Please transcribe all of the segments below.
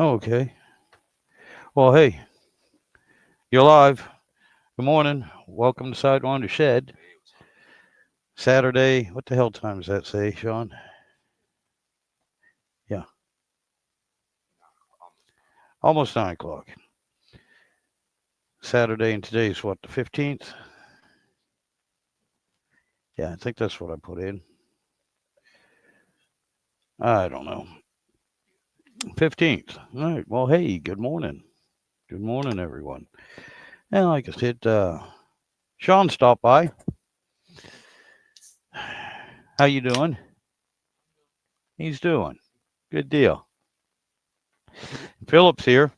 Oh, okay. Well, hey, you're live. Good morning. Welcome to Sidewinder Shed. Saturday. What the hell time does that say, Sean? Yeah, almost 9 o'clock. Saturday, and today's what, the 15th? Yeah, I think that's what I put in. I don't know. 15th. All right. Well, hey, good morning. Good morning, everyone. And like I said, Sean stopped by. How you doing? He's doing. Good deal. Philip's here.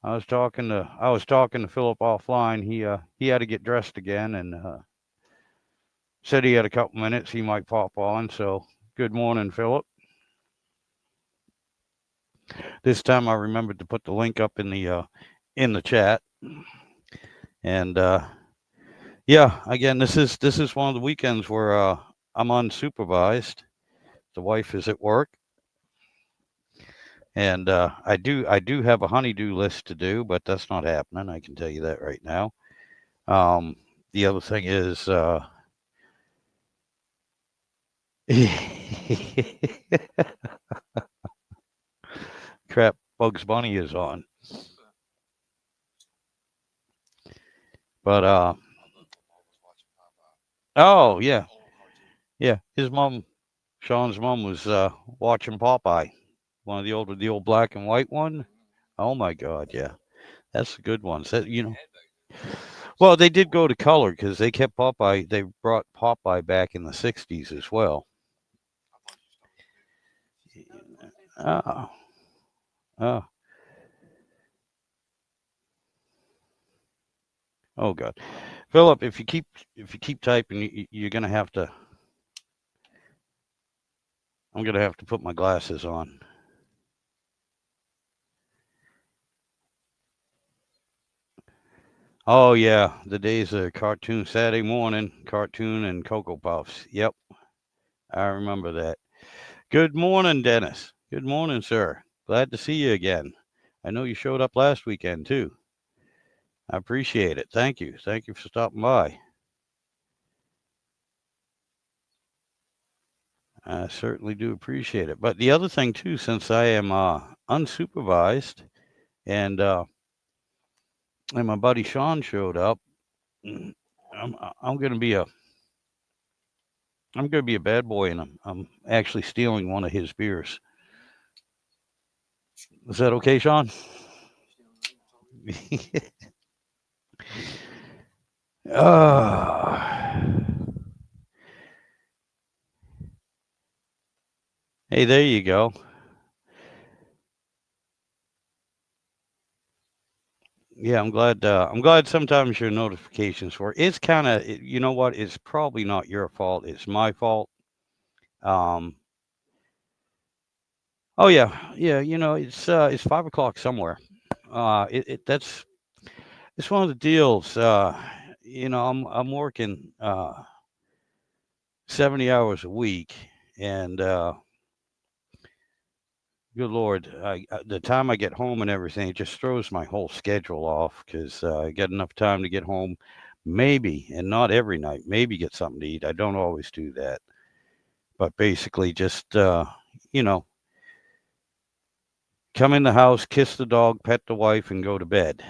I was talking to Philip offline. He had to get dressed again and said he had a couple minutes. He might pop on. So good morning, Philip. This time I remembered to put the link up in the chat. And yeah, again, this is one of the weekends where I'm unsupervised. The wife is at work, and I do have a honeydew list to do, but that's not happening. I can tell you that right now. Um, the other thing is, crap, Bugs Bunny is on, but oh yeah, yeah, his mom, Sean's mom was watching Popeye, one of the old black and white one. Oh my God, yeah, that's the good ones. Well, they did go to color because they kept Popeye. They brought Popeye back in the '60s as well. Oh, oh, oh God, Philip, if you keep typing, you're gonna have to. I'm gonna have to put my glasses on. Oh yeah, the days of cartoon Saturday morning, cartoon and Cocoa Puffs. Yep, I remember that. Good morning, Dennis. Good morning, sir. Glad to see you again. I know you showed up last weekend too. I appreciate it. Thank you. Thank you for stopping by. I certainly do appreciate it. But the other thing too, since I am unsupervised and uh, and my buddy Sean showed up, mm, I'm gonna be a bad boy, and I'm actually stealing one of his beers. Is that okay, Sean? Ah, hey, there you go. Yeah, I'm glad. I'm glad sometimes your notifications work. It's kind of, you know what? It's probably not your fault. It's my fault. Um. Oh yeah, yeah. It's 5 o'clock somewhere. That's it's one of the deals. I'm working 70 hours a week, and good lord, the time I get home and everything, it just throws my whole schedule off because I get enough time to get home, maybe, and not every night. Maybe get something to eat. I don't always do that, but basically just you know, come in the house, kiss the dog, pet the wife, and go to bed,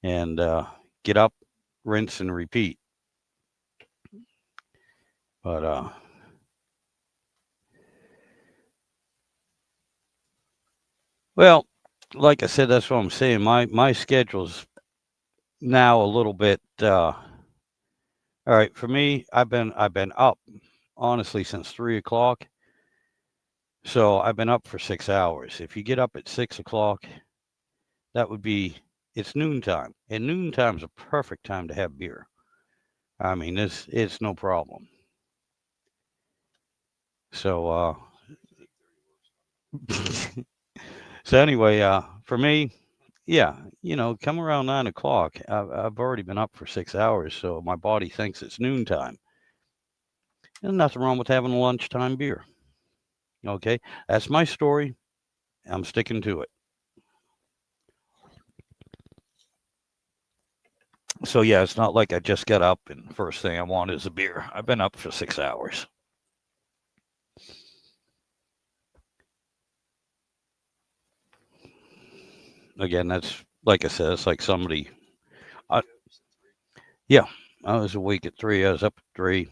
and get up, rinse, and repeat. But well, like I said, that's what I'm saying. My schedule's now a little bit. All right, for me, I've been up honestly since 3 o'clock. So I've been up for 6 hours. If you get up at 6 o'clock, that would be it's noontime, and noontime's a perfect time to have beer. I mean, it's no problem. So so anyway, for me, yeah, come around 9 o'clock. I've already been up for 6 hours, so my body thinks it's noontime. There's nothing wrong with having a lunchtime beer. Okay, that's my story. I'm sticking to it. So yeah, it's not like I just got up and first thing I want is a beer. I've been up for 6 hours. Again, that's like I said, it's like somebody. I, yeah, I was awake at 3. I was up at 3.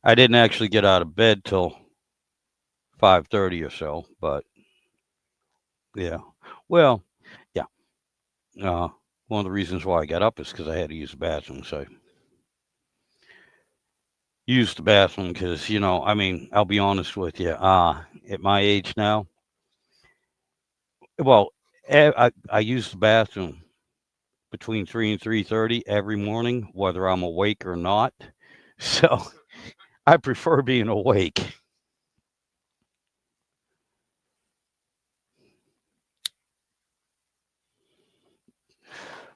I didn't actually get out of bed till 5:30 or so, but yeah. Well, yeah. Uh, one of the reasons why I got up is because I had to use the bathroom. So I used the bathroom because I mean, I'll be honest with you. At my age now, well, I use the bathroom between 3 and 3:30 every morning, whether I'm awake or not. So I prefer being awake.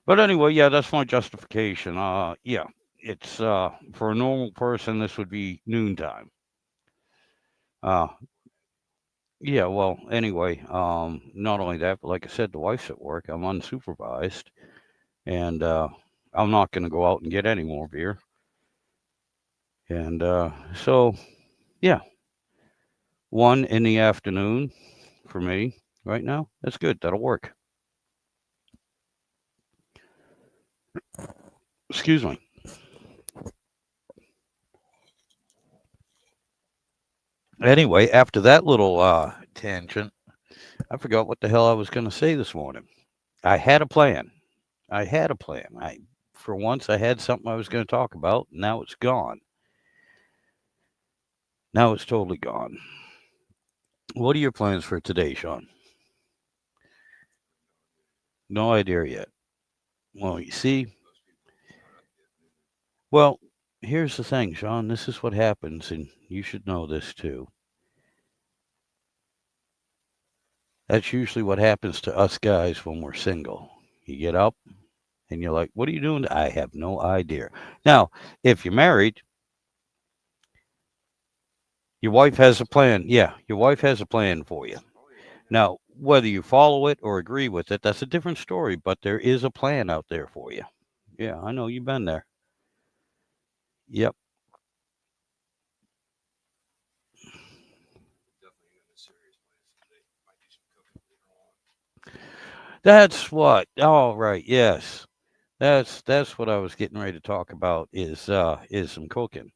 But anyway, yeah, that's my justification. Yeah, it's for a normal person, this would be noontime. Uh, yeah, well, anyway, not only that, but like I said, the wife's at work. I'm unsupervised, and I'm not going to go out and get any more beer. And so, yeah, 1 in the afternoon for me right now. That's good. That'll work. Excuse me. Anyway, after that little tangent, I forgot what the hell I was going to say this morning. I had a plan. I had a plan. For once, I had something I was going to talk about. Now it's gone. Now it's totally gone. What are your plans for today, Sean? No idea yet. Well, you see, well, here's the thing, Sean. This is what happens, and you should know this too. That's usually what happens to us guys when we're single. You get up and you're like, what are you doing? I have no idea. Now, if you're married, your wife has a plan. Yeah, your wife has a plan for you. Now, whether you follow it or agree with it, that's a different story, but there is a plan out there for you. Yeah, I know you've been there. Yep. That's what. Oh, right. Yes. That's what I was getting ready to talk about is some cooking.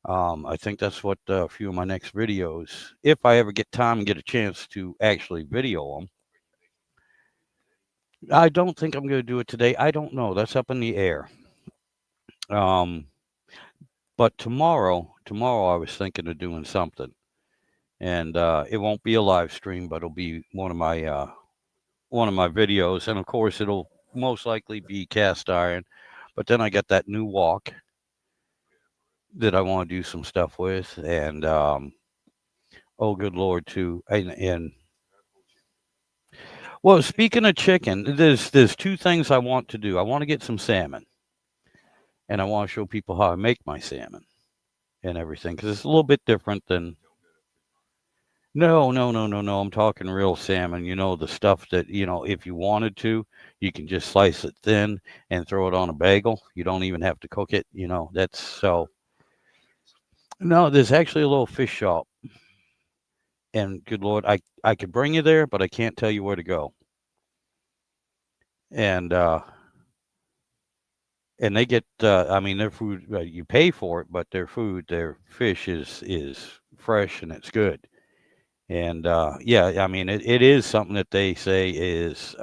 I think that's what a few of my next videos, if I ever get time and get a chance to actually video them. I don't think I'm going to do it today. I don't know. That's up in the air. Um, but tomorrow I was thinking of doing something, and it won't be a live stream, but it'll be one of my videos, and of course it'll most likely be cast iron. But then I got that new wok that I want to do some stuff with, and oh, good lord, too. And well, speaking of chicken, there's two things I want to do. I want to get some salmon, and I want to show people how I make my salmon and everything because it's a little bit different than. No, no, no, no, no. I'm talking real salmon. The stuff that if you wanted to, you can just slice it thin and throw it on a bagel. You don't even have to cook it. That's so. No, there's actually a little fish shop, and good lord, I could bring you there, but I can't tell you where to go. And they get I mean their food you pay for it, but their fish is fresh and it's good. And yeah, I mean it is something that they say is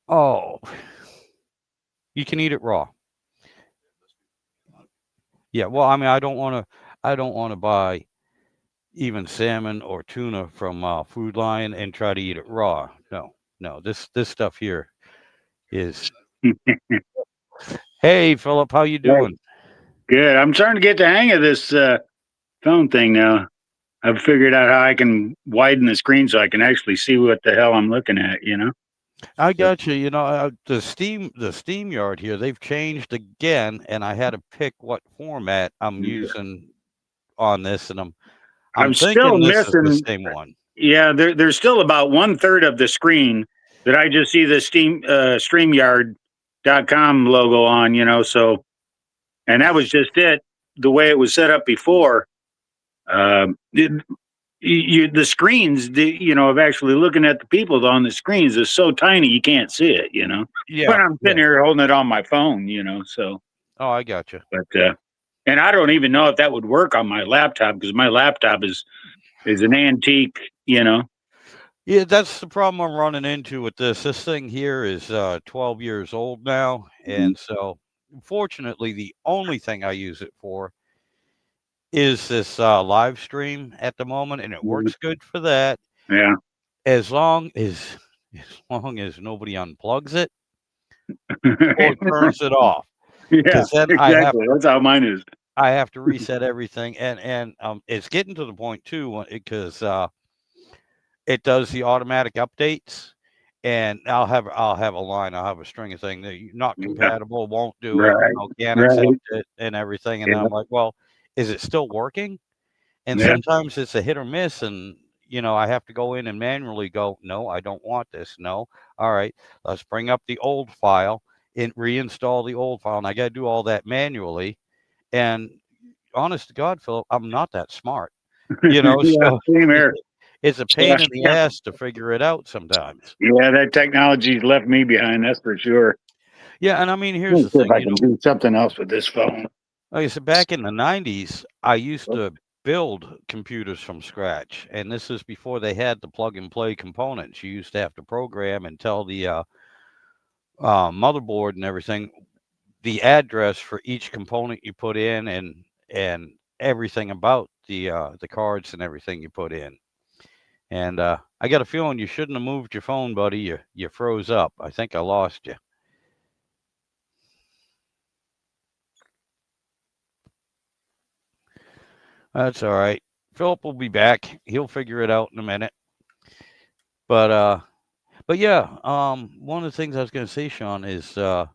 oh, you can eat it raw. Yeah, well, I mean I don't want to buy even salmon or tuna from Food Lion and try to eat it raw. No, no, this stuff here is. Hey, Philip, how you Right. doing? Good. I'm starting to get the hang of this phone thing now. I've figured out how I can widen the screen so I can actually see what the hell I'm looking at. I So, got you. The Steam Yard here, they've changed again, and I had to pick what format I'm mm, using on this, and I'm still thinking this is the missing. same one. Yeah, there's still about 1/3 of the screen that I just see the StreamYard.com logo on, so, and that was just it, the way it was set up before. The screens, of actually looking at the people on the screens is so tiny you can't see it, Yeah, when I'm yeah. sitting here holding it on my phone, so, Oh, I got you. but, and I don't even know if that would work on my laptop because my laptop is an antique, Yeah, that's the problem I'm running into with this. This thing here is 12 years old now, and so fortunately, the only thing I use it for is this live stream at the moment, and it works good for that Yeah. as long as nobody unplugs it or turns it off, Yeah, because then exactly. That's how mine is. I have to reset everything, and it's getting to the point too, because it does the automatic updates, and I'll have a line, I'll have a string of things that not Yeah. compatible, won't do it, Right. can't Right. accept it, and everything. And Yeah. I'm like, well, is it still working? And Yeah. sometimes it's a hit or miss, and I have to go in and manually go, no, I don't want this. No, all right, let's bring up the old file and reinstall the old file, and I got to do all that manually. And honest to God, Philip, I'm not that smart, Yeah, so same here. it's a pain in the ass to figure it out sometimes. Yeah, that technology's left me behind, that's for sure. Yeah, and I mean, here's the Let's see if thing, I can do something else with this phone. like I said, back in the 90s, I used to build computers from scratch, and this is before they had the plug and play components. You used to have to program and tell the motherboard and everything the address for each component you put in, and everything about the cards and everything you put in. And I got a feeling you shouldn't have moved your phone, buddy. You froze up. I think I lost you. That's all right. Philip will be back. He'll figure it out in a minute. But yeah, one of the things I was going to say, Sean, is the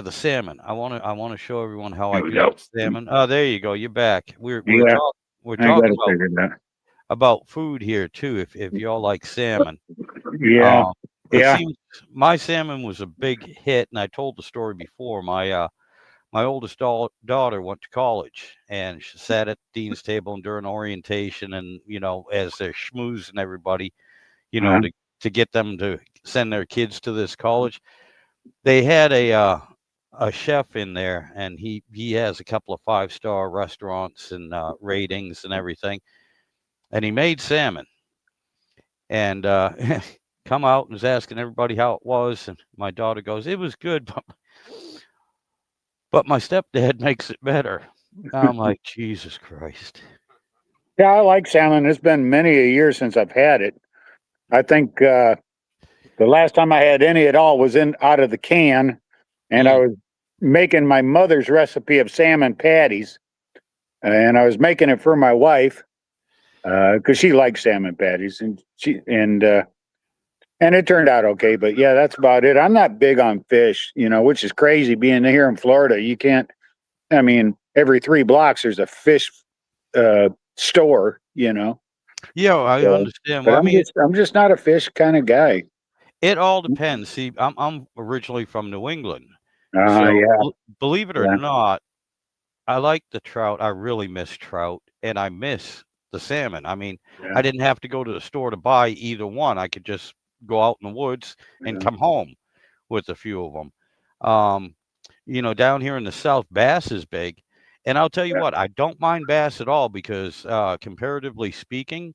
salmon. I want to show everyone how I do the salmon. Oh, there you go. You're back. We're Yeah, talking gotta figure that. about food here too. If y'all like salmon, Yeah. it Yeah. seems my salmon was a big hit, and I told the story before. My oldest daughter went to college, and she sat at the dean's table and during orientation, and as they're schmoozing everybody, Uh-huh. to get them to send their kids to this college, they had a chef in there, and he has a couple of 5-star restaurants and ratings and everything, and he made salmon, and come out and was asking everybody how it was, and my daughter goes, "It was good, but my stepdad makes it better." I'm like, Jesus Christ. Yeah, I like salmon. It's been many a year since I've had it. I think the last time I had any at all was out of the can, and I was making my mother's recipe of salmon patties, and I was making it for my wife because she likes salmon patties, and it turned out okay. But yeah, that's about it. I'm not big on fish, which is crazy. Being here in Florida, you can't. I mean, every 3 blocks there's a fish store. Yeah, I So, understand. but Well, I mean, I'm just not a fish kind of guy. it all depends. See, I'm originally from New England, Yeah, so believe it or yeah, not, I like the trout. I really miss trout, and I miss the salmon. I mean, yeah, I didn't have to go to the store to buy either one. I could just go out in the woods and yeah. come home with a few of them. Down here in the South, bass is big, and I'll tell you Yeah. what, I don't mind bass at all because, comparatively speaking,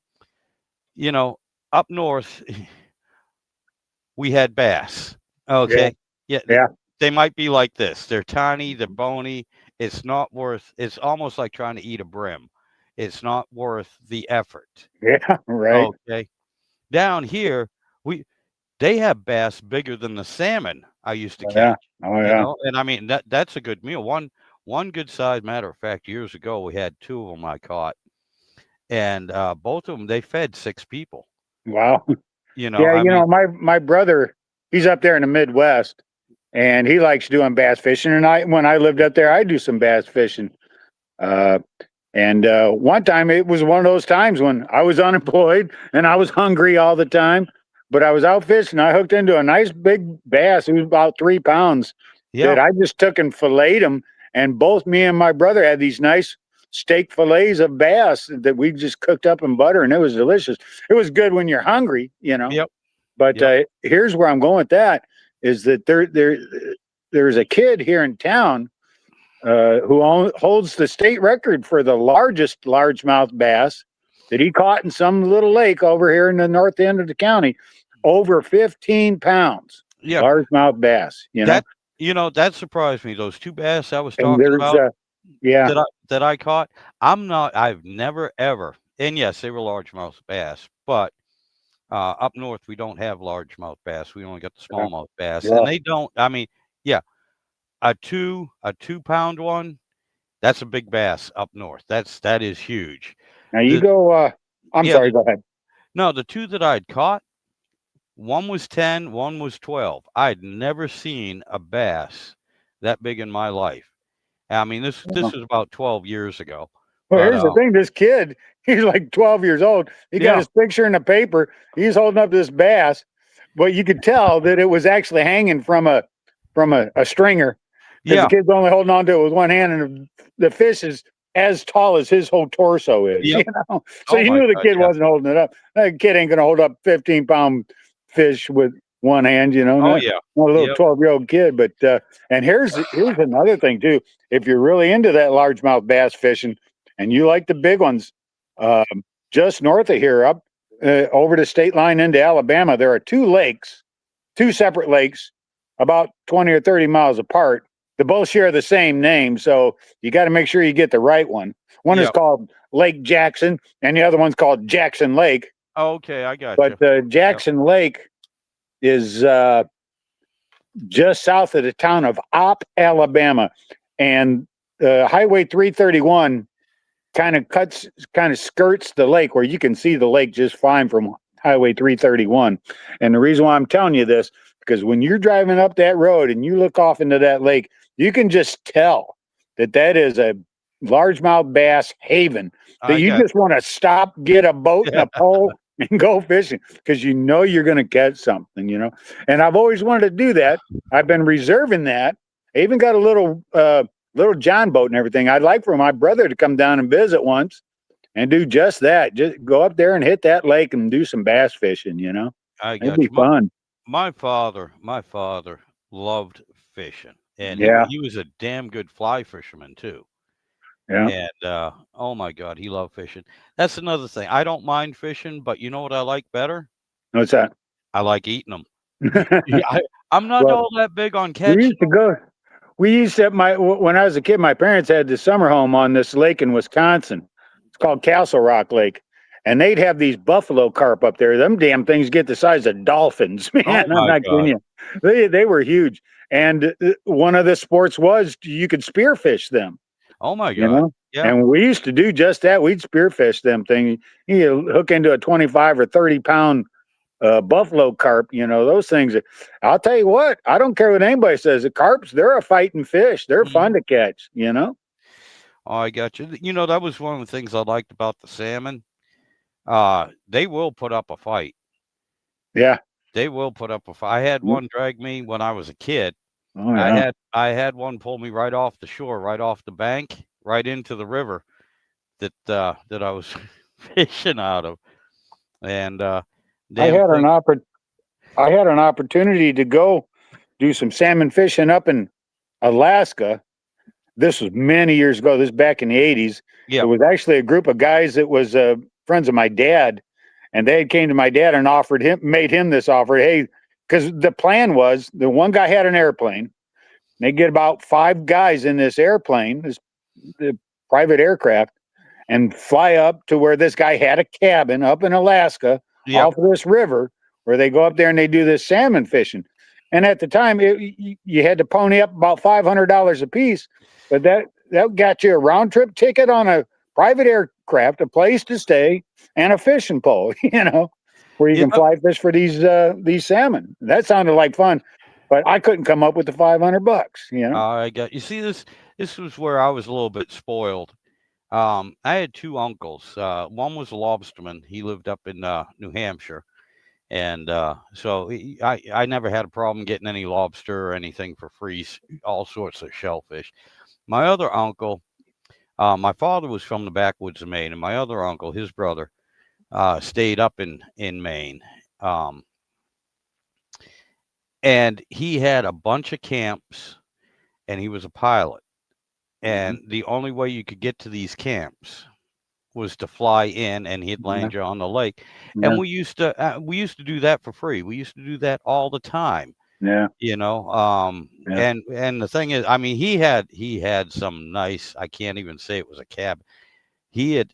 up north we had bass. Okay, yeah, Yeah. they might be like this. They're tiny, they're bony. It's not worth. It's almost like trying to eat a brim. It's not worth the effort. Yeah, right. Okay, down here they have bass bigger than the salmon I used to Yeah. catch. Oh, yeah. And I mean that's a good meal. One good size. Matter of fact, years ago we had 2 of them I caught, and both of them they fed 6 people. Wow. Yeah, I mean, my brother, he's up there in the Midwest, and he likes doing bass fishing. And when I lived up there, I do some bass fishing. Uh, And one time it was one of those times when I was unemployed and I was hungry all the time, but I was out fishing. I hooked into a nice big bass. It was about 3 pounds Yeah. that I just took and filleted them. And both me and my brother had these nice steak fillets of bass that we just cooked up in butter, and it was delicious. It was good when you're hungry, you know. Yep. But Yep. here's where I'm going with that is that there's a kid here in town holds the state record for the largest largemouth bass that he caught in some little lake over here in the north end of the county, over 15 pounds. Yeah. Largemouth bass, That surprised me. Those 2 bass I was And talking there's about yeah, that I caught. I've never ever, and yes, they were largemouth bass, but up north we don't have largemouth bass. We only got the smallmouth bass, yeah. and they don't. I mean, yeah, a 2 pound one, that's a big bass up north. That is huge. Now you The go. I'm yeah, sorry. Go ahead. no, the 2 that I'd caught, one was 10, one was 12. I'd never seen a bass that big in my life. I mean, this was about 12 years ago. Well, But here's the thing. This kid, he's like 12 years old. He got Yeah. his picture in the paper. He's holding up this bass, but you could tell that it was actually hanging from a stringer. Because yeah, the kid's only holding on to it with one hand, and the fish is as tall as his whole torso is. Yep. So Oh you my knew the God, kid yeah. wasn't holding it up. That kid ain't gonna hold up 15-pound fish with one hand, Oh not, yeah. not a little Yep. 12-year-old kid. But and here's another thing too. If you're really into that largemouth bass fishing and you like the big ones, just north of here, up over the state line into Alabama, there are 2 separate lakes, about 20 or 30 miles apart. They both share the same name, so you got to make sure you get the right one. One is Yep. called Lake Jackson, and the other one's called Jackson Lake. Oh, okay, I got But you. Jackson Lake is just south of the town of Opp, Alabama, and Highway 331 kind of skirts the lake where you can see the lake just fine from Highway 331. And the reason why I'm telling you this, because when you're driving up that road and you look off into that lake, you can just tell that is a largemouth bass haven that you just want to stop, get a boat and a pole and go fishing because you know you're going to catch something. And I've always wanted to do that. I've been reserving that. I even got a little John boat and everything. I'd like for my brother to come down and visit once and do just that. Just go up there and hit that lake and do some bass fishing, I It'd got be you. fun. My father loved fishing, and Yeah. he was a damn good fly fisherman too. Yeah. And oh my God, he loved fishing. That's another thing. I don't mind fishing, but you know what I like better? What's that? I like eating them. Yeah, I'm not Well, all that big on we catching used to them. go. We used to when I was a kid. My parents had this summer home on this lake in Wisconsin. It's called Castle Rock Lake, and they'd have these buffalo carp up there. Them damn things get the size of dolphins, man. Oh I'm my not kidding God. you. They were huge, and one of the sports was you could spearfish them. Oh my You God. know, Yeah. and we used to do just that. We'd spearfish them thing. You hook into a 25 or 30-pound buffalo carp. Those things. I'll tell you what. I don't care what anybody says. The carps, they're a fighting fish. They're fun to catch. Oh, I got you. That was one of the things I liked about the salmon. They will put up a fight. Yeah. They will put up a fight. I had one drag me when I was a kid. Oh yeah. I had one pull me right off the shore, right off the bank, right into the river that I was fishing out of. And I had an opportunity to go do some salmon fishing up in Alaska. This was many years ago. This was back in the 80s. Yeah. It was actually a group of guys that was friends of my dad, and they came to my dad and made him this offer. Hey, because the plan was the one guy had an airplane. They get about 5 guys in this airplane, the private aircraft, and fly up to where this guy had a cabin up in Alaska off of this river where they go up there and they do this salmon fishing. And at the time, you had to pony up about $500 a piece, but that got you a round trip ticket on a private aircraft, a place to stay, and a fishing pole. Where you can fly fish for these salmon. That sounded like fun, but I couldn't come up with the $500. I got you. See, this was where I was a little bit spoiled. I had two uncles. One was a lobsterman. He lived up in New Hampshire, and so I never had a problem getting any lobster or anything for free. All sorts of shellfish. My other uncle, my father was from the backwoods of Maine, and my other uncle, his brother, stayed up in Maine. Um, and he had a bunch of camps, and he was a pilot. And the only way you could get to these camps was to fly in, and he'd Yeah. land you on the lake. Yeah. And we used to do that for free. We used to do that all the time, Yeah. you know. Yeah. And the thing is, I mean, he had some nice. I can't even say it was a cabin. He had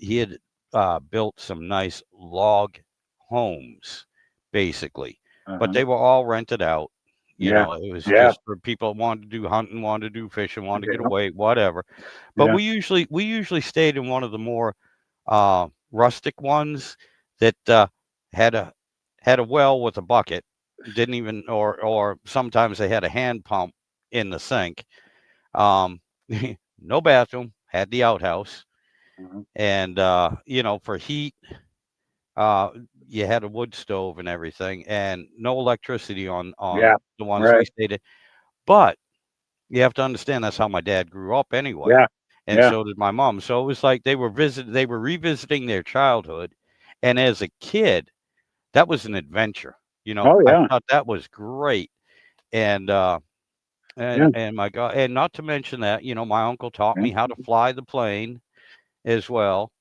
built some nice log homes, basically, but they were all rented out. You Yeah. know, it was Yeah. just for people that wanted to do hunting, wanted to do fishing, wanted to get Yeah. away, whatever. But Yeah. we usually stayed in one of the more rustic ones that had a had a well with a bucket. Didn't even or sometimes they had a hand pump in the sink. Um, no bathroom, had the outhouse, Mhm. and for heat, uh, you had a wood stove and everything, and no electricity on Yeah. the ones we Right. stayed in. But you have to understand that's how my dad grew up anyway, Yeah. and Yeah. so did my mom. So it was like they were revisiting their childhood, and as a kid, that was an adventure. Oh I yeah. thought that was great, and Yeah. and my God, and not to mention that my uncle taught Yeah. me how to fly the plane as well,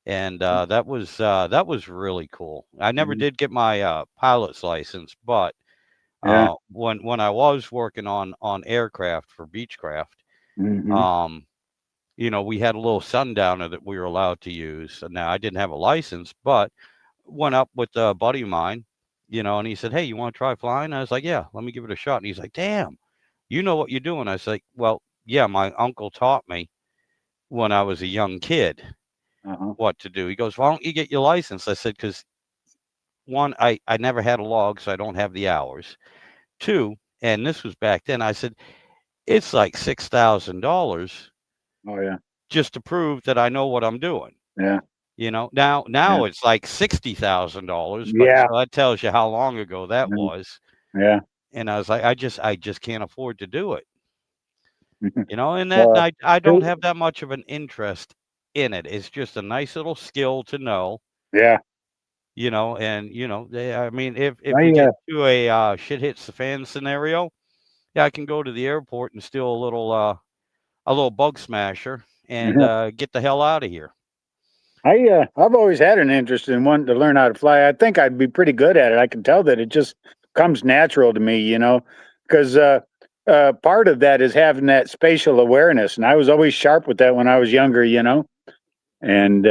and that was really cool. I never Mhm. did get my pilot's license, but Yeah. when I was working on aircraft for Beechcraft, Mhm. um, we had a little sundowner that we were allowed to use. Now I didn't have a license, but went up with a buddy of mine, and he said, "Hey, you want to try flying?" I was like, "Yeah, let me give it a shot." And he's like, "Damn, you know what you're doing?" I was like, "Well, yeah, my uncle taught me when I was a young kid Uh-huh. what to do." He goes, "Why don't you get your license?" I said, "Because one, I never had a log, so I don't have the hours. Two, and this was back then, I said, it's like $6,000 Oh yeah. just to prove that I know what I'm doing." Yeah. Now Yeah. it's like $60,000, but Yeah. so that tells you how long ago that Yeah. was. Yeah. And I was like, I just can't afford to do it. And that Uh, I don't have that much of an interest in it. It's just a nice little skill to know. yeah. And I mean, if we I get to a shit hits the fan scenario, yeah, I can go to the airport and steal a little bug smasher and get the hell out of here. I've always had an interest in wanting to learn how to fly. I think I'd be pretty good at it. I can tell that it just comes natural to me, because part of that is having that spatial awareness, and I was always sharp with that when I was younger, and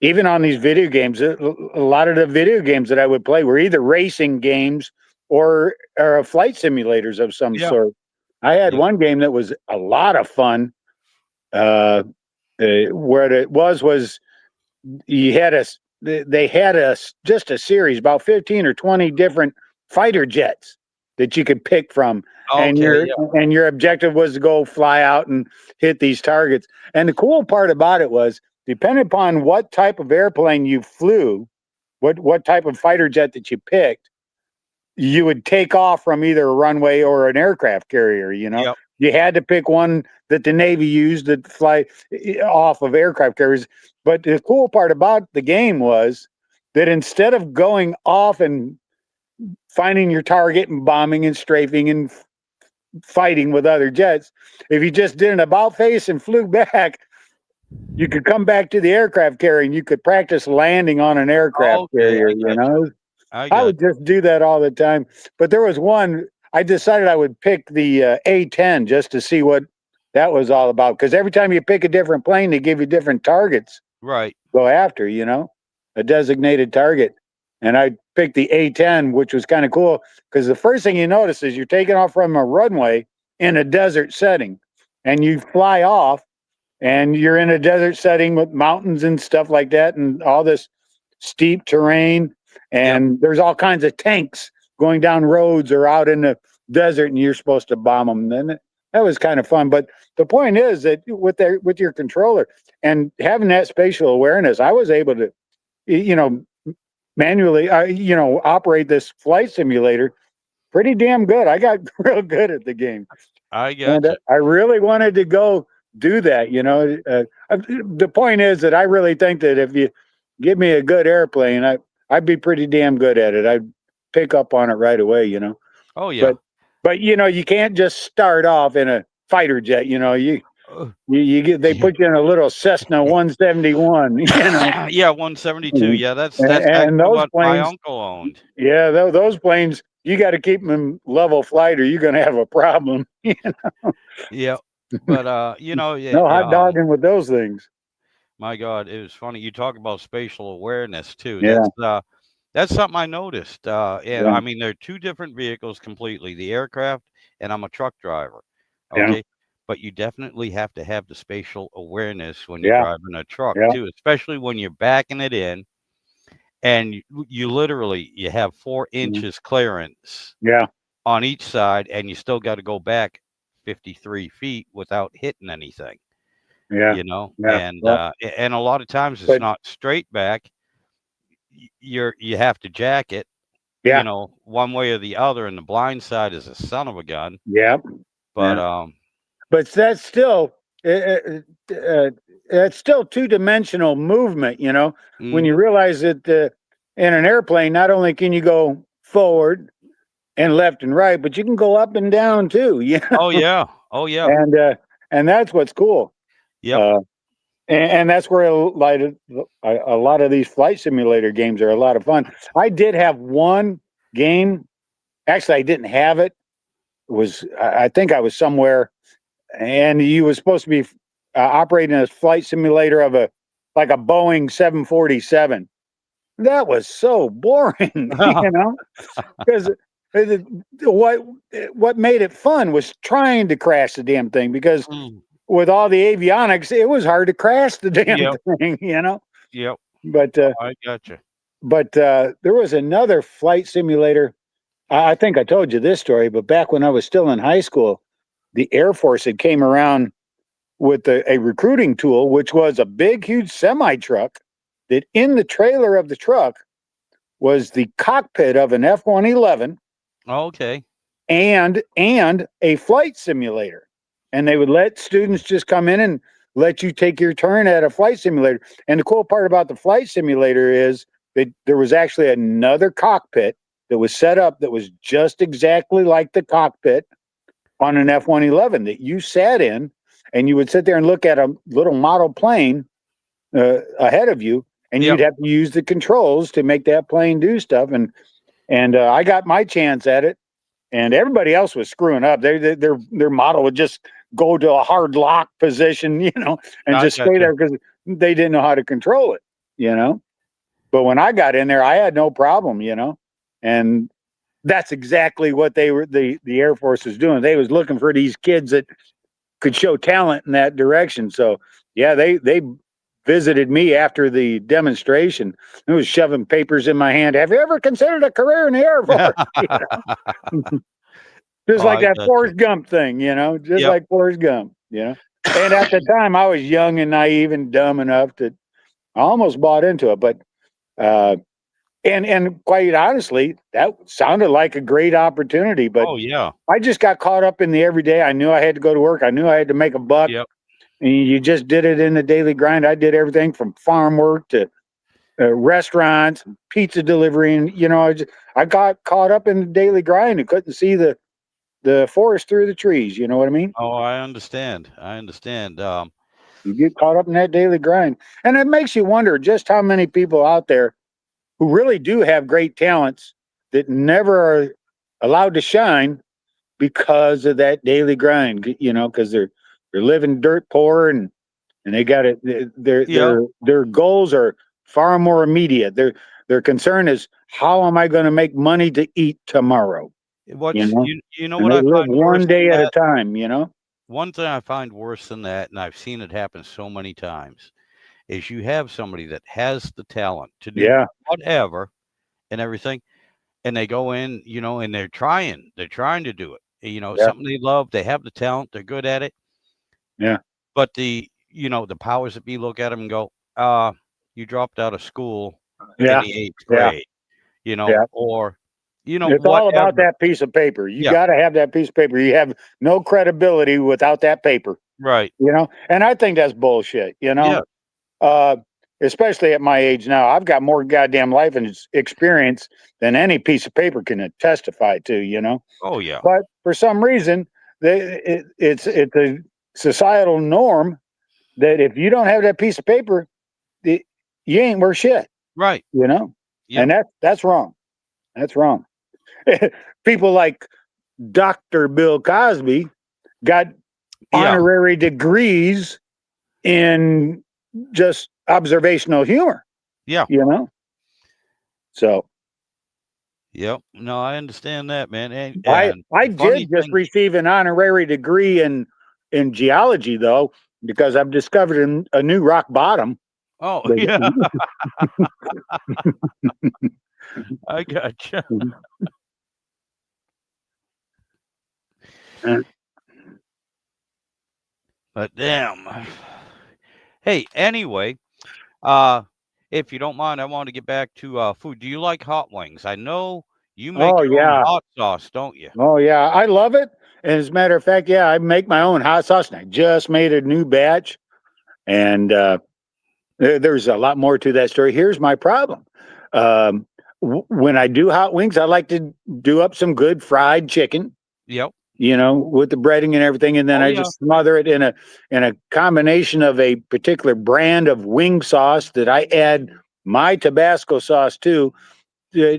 even on these video games, a lot of the video games that I would play were either racing games or flight simulators of some Yeah. sort. I had Yep. one game that was a lot of fun. Uh, where it was you had they had just a series about 15 or 20 different fighter jets that you could pick from, and Okay. your Yeah. and your objective was to go fly out and hit these targets. And the cool part about it was, depending upon what type of airplane you flew, what type of fighter jet that you picked, you would take off from either a runway or an aircraft carrier. Yep. You had to pick one that the Navy used to fly off of aircraft carriers. But the cool part about the game was that instead of going off and finding your target and bombing and strafing and fighting with other jets, if you just did an about face and flew back, you could come back to the aircraft carrier and you could practice landing on an aircraft Okay. carrier. I got you. I I got would just do that all the time. But there was one, I decided I would pick the A-10 just to see what that was all about. Because every time you pick a different plane, they give you different targets you. Right. to go after, a designated target. And I picked the A-10, which was kind of cool because the first thing you notice is you're taking off from a runway in a desert setting, and you fly off and you're in a desert setting with mountains and stuff like that and all this steep terrain, Yep. and there's all kinds of tanks going down roads or out in the desert, and you're supposed to bomb them. Then that was kind of fun. But the point is that with your controller and having that spatial awareness, I was able to, you know, manually, operate this flight simulator pretty damn good. I got real good at the game, I and gotcha. I really wanted to go do that. The point is that I really think that if you give me a good airplane, I'd be pretty damn good at it. I'd pick up on it right away. Oh yeah. But you can't just start off in a fighter jet. Uh, They yeah. put you in a little Cessna 171. Yeah, 172. And, Yeah, that's and actually those what my planes, uncle owned. yeah, those planes, you got to keep them in level flight, or you're going to have a problem. Yeah. But yeah, No yeah, hot dogging with those things. my God, it was funny. You talk about spatial awareness too. Yeah, That's something I noticed. And yeah, I mean, they're two different vehicles completely. The aircraft, and I'm a truck driver. yeah, Okay. But you definitely have to have the spatial awareness when you're yeah, driving a truck yeah, too, especially when you're backing it in and you literally you have 4 mhm, inches clearance yeah, on each side, and you still got to go back 53 feet without hitting anything, yeah, yeah. and Well, and a lot of times it's but not straight back. You have to jack it, yeah, one way or the other, and the blind side is a son of a gun. yeah, But yeah. But that's still two-dimensional movement. When you mhm. realize that in an airplane, not only can you go forward and left and right, but you can go up and down too. Oh yeah, oh yeah, And that's what's cool. yep. Uh, and that's where a lot of these flight simulator games are a lot of fun. I did have one game. Actually, I didn't have it. It was I think I was somewhere, and you was supposed to be operating a flight simulator of like a Boeing 747. That was so boring, because what made it fun was trying to crash the damn thing, because Mm, with all the avionics, it was hard to crash the damn yep, thing. yep. But Oh, I gotcha. there was another flight simulator. I think I told you this story, but back when I was still in high school, the Air Force had came around with a recruiting tool, which was a big, huge semi truck. That in the trailer of the truck was the cockpit of an F-111 Okay. and a flight simulator. And they would let students just come in and let you take your turn at a flight simulator. And the cool part about the flight simulator is that there was actually another cockpit that was set up that was just exactly like the cockpit on an F-111 that you sat in, and you would sit there and look at a little model plane ahead of you, and Yep. you'd have to use the controls to make that plane do stuff. And I got my chance at it, and everybody else was screwing up. Their model would just go to a hard lock position, and I just stay gotcha. there because they didn't know how to control it. But when I got in there, I had no problem. And that's exactly what the Air Force was doing. They was looking for these kids that could show talent in that direction. So yeah, they visited me after the demonstration. It was shoving papers in my hand. Have you ever considered a career in the Air Force? Just Oh, like I that gotcha. Forrest Gump thing, just Yep. like Forrest Gump. And at the time, I was young and naive and dumb enough that I almost bought into it. But uh, and quite honestly, that sounded like a great opportunity. But Oh, yeah. I just got caught up in the everyday. I knew I had to go to work. I knew I had to make a buck. Yep. And you just did it in the daily grind. I did everything from farm work to restaurants, pizza delivery, and I got caught up in the daily grind and couldn't see the forest through the trees. You know what I mean? Oh, I understand. I understand. You get caught up in that daily grind, and it makes you wonder just how many people out there who really do have great talents that never are allowed to shine because of that daily grind. Because they're living dirt poor, and they got it. Yep. Their goals are far more immediate. Their concern is, how am I going to make money to eat tomorrow? You What's know, you know and what they I live find worse one than day at a that? time. One thing I find worse than that, and I've seen it happen so many times, is you have somebody that has the talent to do Yeah, whatever and everything, and they go in, and they're trying to do it, You know, Yeah. something they love. They have the talent. They're good at it. Yeah. But the powers that be look at them and go, you dropped out of school in Yeah. the eighth Yeah. grade, Yeah. or, It's all about whatever. that piece of paper. You Yeah. got to have that piece of paper. You have no credibility without that paper, Right. and I think that's bullshit, Yeah. uh, especially at my age now. I've got more goddamn life and experience than any piece of paper can testify to. Oh, yeah. But for some reason, it's a societal norm that if you don't have that piece of paper, it, you ain't worth shit, Right. you know? Yep. And that's wrong. That's wrong. People like Dr. Bill Cosby got Yeah. honorary degrees in just observational humor, Yeah. So Yep. No, I understand that, man. I And I the funny did just thing, receive an honorary degree in geology though, because I've discovered a new rock bottom. oh, yeah, I gotcha. But damn. Hey, anyway, uh, if you don't mind, I want to get back to food. Do you like hot wings? I know you make Oh your own yeah. hot sauce, don't you? Oh yeah. I love it. And as a matter of fact, yeah, I make my own hot sauce and I just made a new batch. And there's a lot more to that story. Here's my problem. When I do hot wings, I like to do up some good fried chicken, Yep. with the breading and everything, and then Oh, I yeah. just smother it in a combination of a particular brand of wing sauce that I add my Tabasco sauce to, uh,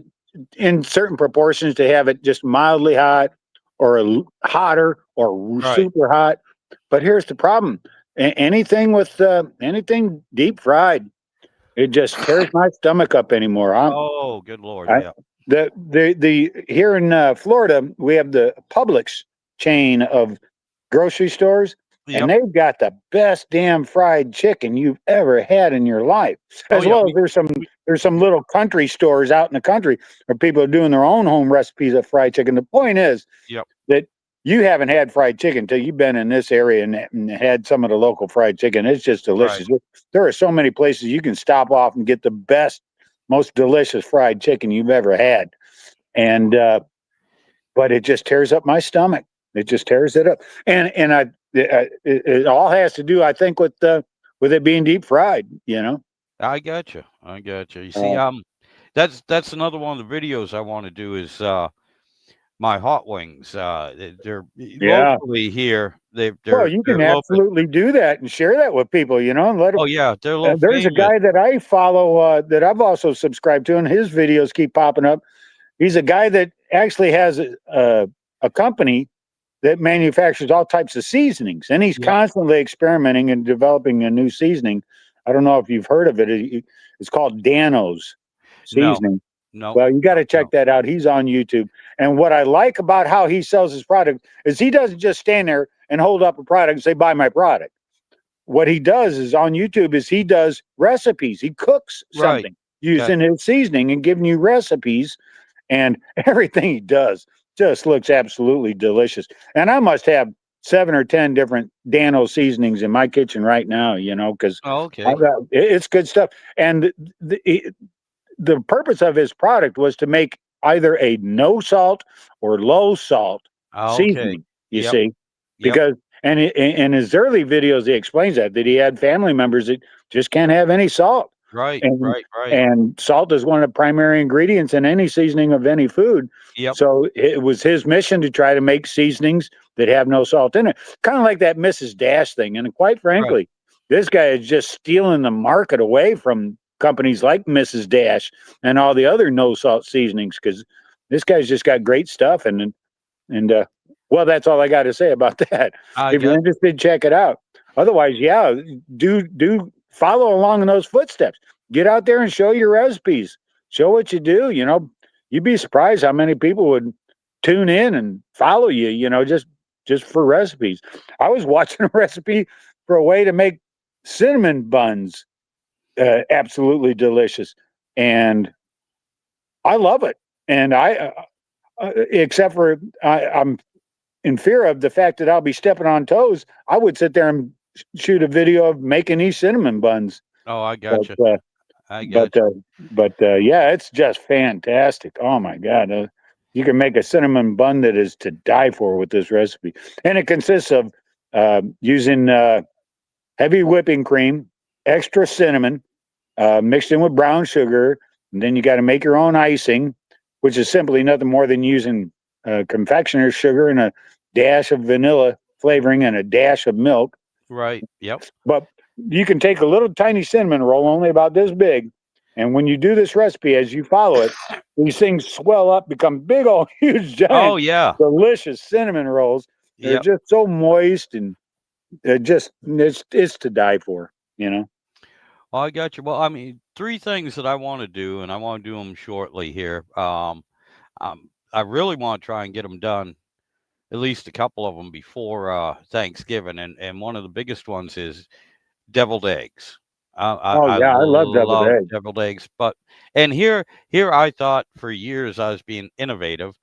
in certain proportions to have it just mildly hot or hotter or Right. super hot. But here's the problem: anything with anything deep fried, it just tears my stomach up anymore. Oh, good Lord. I Yeah. the here in Florida, we have the Publix chain of grocery stores, and Yep. they've got the best damn fried chicken you've ever had in your life. Oh, As yeah. well as there's some little country stores out in the country where people are doing their own home recipes of fried chicken. The point is Yep. that you haven't had fried chicken until you've been in this area and had some of the local fried chicken. It's just Right. delicious. There are so many places you can stop off and get the best, most delicious fried chicken you've ever had. And but it just tears up my stomach. It just tears it up. And it all has to do, I think, with it being deep fried. I gotcha. I gotcha. You see, Uh, that's another one of the videos I want to do is my hot wings. They're yeah. locally here. Well, you They're can a little bit. absolutely do that and share that with people. And let 'em. Oh, yeah, they're a little There's a famous. guy that I follow that I've also subscribed to, and his videos keep popping up. He's a guy that actually has a company that manufactures all types of seasonings, and he's Yep. constantly experimenting and developing a new seasoning. I don't know if you've heard of it. It's called Dano's No. seasoning. No. Well, you got No. to check No. that out. He's on YouTube. And what I like about how he sells his product is he doesn't just stand there and hold up a product and say, buy my product. What he does is on YouTube is he does recipes. He cooks Right. something using his seasoning and giving you recipes, and everything he does just looks absolutely delicious. And I must have 7 or 10 different Dano seasonings in my kitchen right now, because Oh, okay. it's good stuff. And the purpose of his product was to make either a no salt or low salt Okay. seasoning, you Yep. see, Yep. because in his early videos he explains that he had family members that just can't have any salt, Right. and Right. Right. and salt is one of the primary ingredients in any seasoning of any food. Yep. So it was his mission to try to make seasonings that have no salt in it, kind of like that Mrs. Dash thing. And quite Right. frankly, this guy is just stealing the market away from companies like Mrs. Dash and all the other no salt seasonings, because this guy's just got great stuff. And well, that's all I got to say about that. I If you're got. interested, check it out. Otherwise, yeah, do follow along in those footsteps. Get out there and show your recipes. Show what you do. You'd be surprised how many people would tune in and follow you. Just for recipes. I was watching a recipe for a way to make cinnamon buns, absolutely delicious, and I love it. And except for I'm in fear of the fact that I'll be stepping on toes, I would sit there and shoot a video of making these cinnamon buns. Oh, I But gotcha. uh, I but gotcha. yeah, it's just fantastic. Oh my God. You can make a cinnamon bun that is to die for with this recipe. And it consists of using heavy whipping cream, extra cinnamon, mixed in with brown sugar. And then you got to make your own icing, which is simply nothing more than using confectioner's sugar and a dash of vanilla flavoring and a dash of milk. Right. Yep. But you can take a little tiny cinnamon roll, only about this big, and when you do this recipe, as you follow it, these things swell up, become big, old, huge, Oh, giant, yeah. delicious cinnamon rolls. They're Yep. just so moist and it's to die for, you know. Well, I got you. Well, I mean, 3 things that I want to do, and I want to do them shortly here. I really want to try and get them done, at least a couple of them before Thanksgiving, and one of the biggest ones is deviled eggs. Oh I yeah, I love deviled love eggs. deviled eggs, but and here I thought for years I was being innovative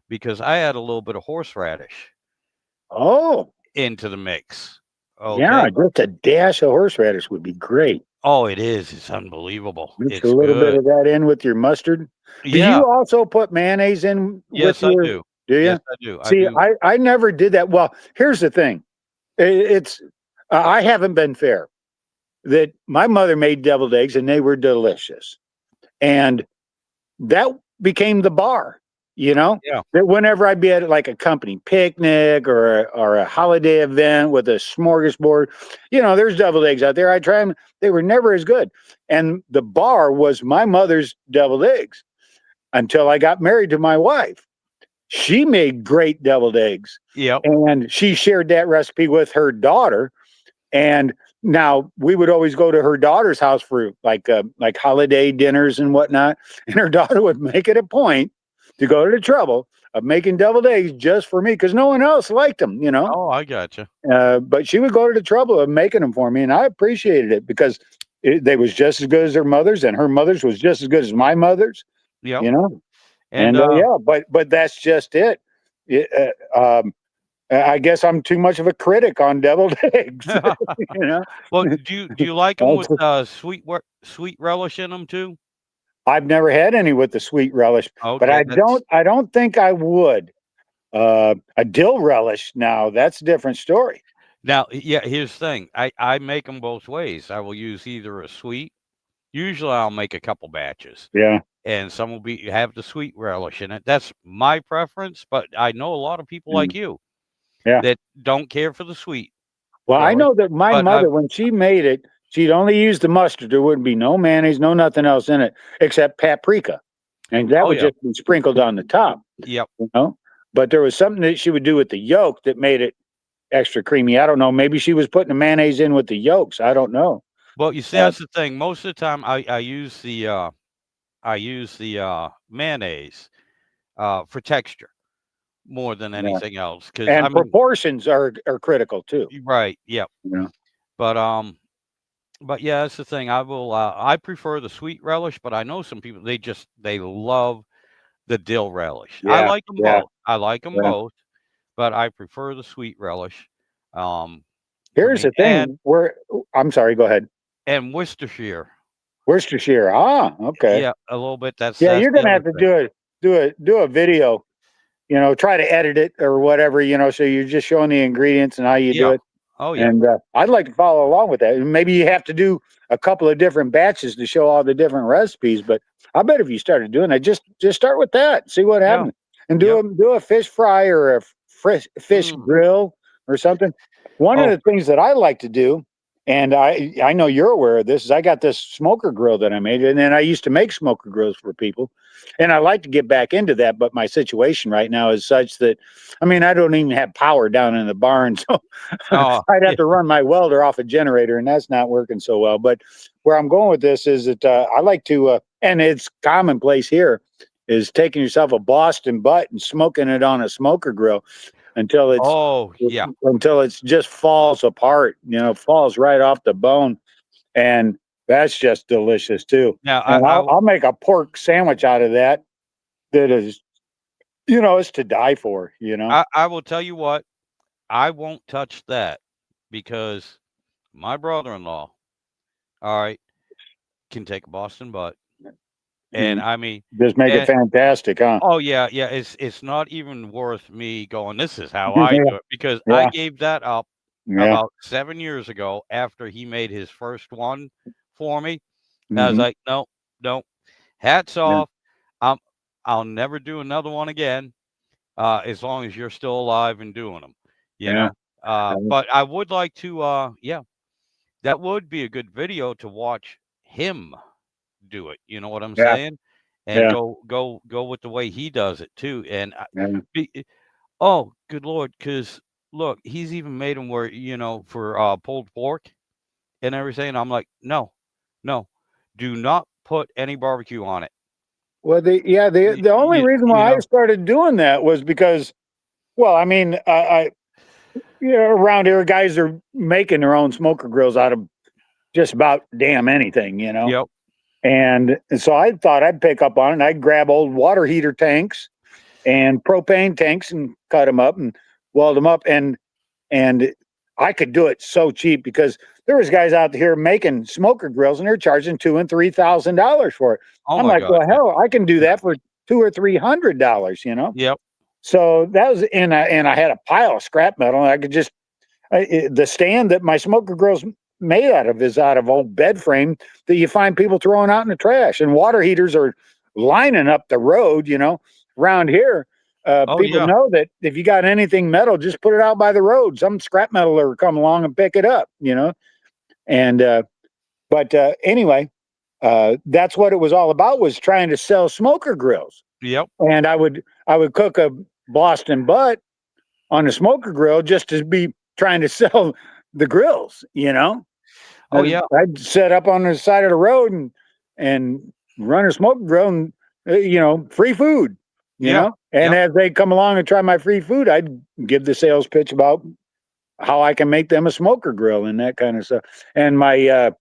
because I had a little bit of horseradish Oh into the mix. yeah, Okay. just a dash of horseradish would be great. Oh, it is. It's unbelievable. Mix a It's little bit good. of that in with your mustard. Do Yeah. you also put mayonnaise in with Yes, I your? do. Do Yes, you? I do. I See, do. I never did that. Well, here's the thing. It's I haven't been fair. That my mother made deviled eggs and they were delicious, and that became the bar. You know, Yeah. that whenever I'd be at like a company picnic or a holiday event with a smorgasbord, there's deviled eggs out there. I try them; they were never as good. And the bar was my mother's deviled eggs until I got married to my wife. She made great deviled eggs, Yep. and she shared that recipe with her daughter. And now we would always go to her daughter's house for like holiday dinners and whatnot. And her daughter would make it a point to go to the trouble of making deviled eggs just for me because no one else liked them. Oh, I gotcha. But she would go to the trouble of making them for me, and I appreciated it because they was just as good as her mother's, and her mother's was just as good as my mother's. Yep. You know, And yeah, but that's just it. It, I guess I'm too much of a critic on deviled eggs. You know, well, do you like them with sweet relish in them too? I've never had any with the sweet relish, but Okay, I that's don't think I would. A dill relish now, that's a different story. now. Yeah, here's the thing. I make them both ways. I will use either a sweet. Usually, I'll make a couple batches, Yeah, and some will be have the sweet relish in it. That's my preference, but I know a lot of people mm, like you yeah. that don't care for the sweet Well, I relish. know that my But I mother, when she made it, she'd only use the mustard. There wouldn't be no mayonnaise, no nothing else in it except paprika, and that oh would yeah, just be sprinkled on the top. yep. You know, but there was something that she would do with the yolk that made it extra creamy. I don't know. Maybe she was putting the mayonnaise in with the yolks. I don't know. Well, you see, Uh, that's the thing. Most of the time, I use the mayonnaise for texture more than yeah. anything else. Because I And mean, proportions are critical too. right, yep. You know. But but yeah, that's the thing. I prefer the sweet relish, but I know some people they love the dill relish. I Yeah, like them yeah, both. I like them yeah. both, but I prefer the sweet relish. Um, for Here's me, the thing. I'm sorry. Go ahead. and Worcestershire. Worcestershire. Ah, okay. Yeah, a little bit. That's Yeah, that's you're the gonna other have to thing. do a video. Try to edit it or whatever. So you're just showing the ingredients and how you do Yeah. it. Oh yeah. And I'd like to follow along with that. And maybe you have to do a couple of different batches to show all the different recipes. But I bet if you started doing that, just start with that, see what Yeah. happens, and Yep. do a fish fry or a fish Mm. grill or something. One of Oh, the things that I like to do, and I know you're aware of this, is I got this smoker grill that I made, and then I used to make smoker grills for people, and I like to get back into that. But my situation right now is such that, I mean, I don't even have power down in the barn, so oh, I'd have yeah. to run my welder off a generator, and that's not working so well. But where I'm going with this is that I like to, and it's commonplace here, is taking yourself a Boston butt and smoking it on a smoker grill until Oh, yeah. it's just falls apart. Falls right off the bone, and that's just delicious too. Now, And I I'll make a pork sandwich out of that. That is it's to die for, I will tell you what, I won't touch that because my brother-in-law, all right, can take a Boston butt. And Mm. I mean, Just make it and fantastic, huh? oh yeah, yeah, it's not even worth me going, this is how I Yeah, do it because I yeah, gave that up yeah. about 7 years ago after he made his first one for me. I was Hmm. like, "No, no, hats Yeah, off. Um, I'll never do another one again, as long as you're still alive and doing them, you yeah. know?" But I would like to, yeah, that would be a good video to watch him do it, you know what I'm Yeah, saying? And yeah, go with the way he does it too, and yeah. be oh, good lord, because look, he's even made them where, for, pulled pork and everything, I'm like, "No, no, do not put any barbecue on it." Well, the only reason You why I know? started doing that was because, well, I mean, around here, guys are making their own smoker grills out of just about damn anything. Yep. And so I thought I'd pick up on it. And I'd grab old water heater tanks and propane tanks and cut them up and weld them up. And I could do it so cheap because there was guys out here making smoker grills and they're charging $2,000 and $3,000 for it. Oh I'm my like, god, well, yeah. hell, I can do that for $200 or $300. Yep. So that was, and I had a pile of scrap metal. And I could just the stand that my smoker grill's made out of is out of old bed frame that you find people throwing out in the trash, and water heaters are lining up the road. Around here, Oh, people yeah. know that if you got anything metal, just put it out by the road. Some scrap metaler will come along and pick it up. And but anyway, that's what it was all about, was trying to sell smoker grills. Yep. And I would cook a Boston butt on the smoker grill just to be trying to sell the grills. Oh, yeah. I'd set up on the side of the road and run a smoker grill and free food. Yeah. And Yep. as they come along and try my free food, I'd give the sales pitch about how I can make them a smoker grill and that kind of stuff. And my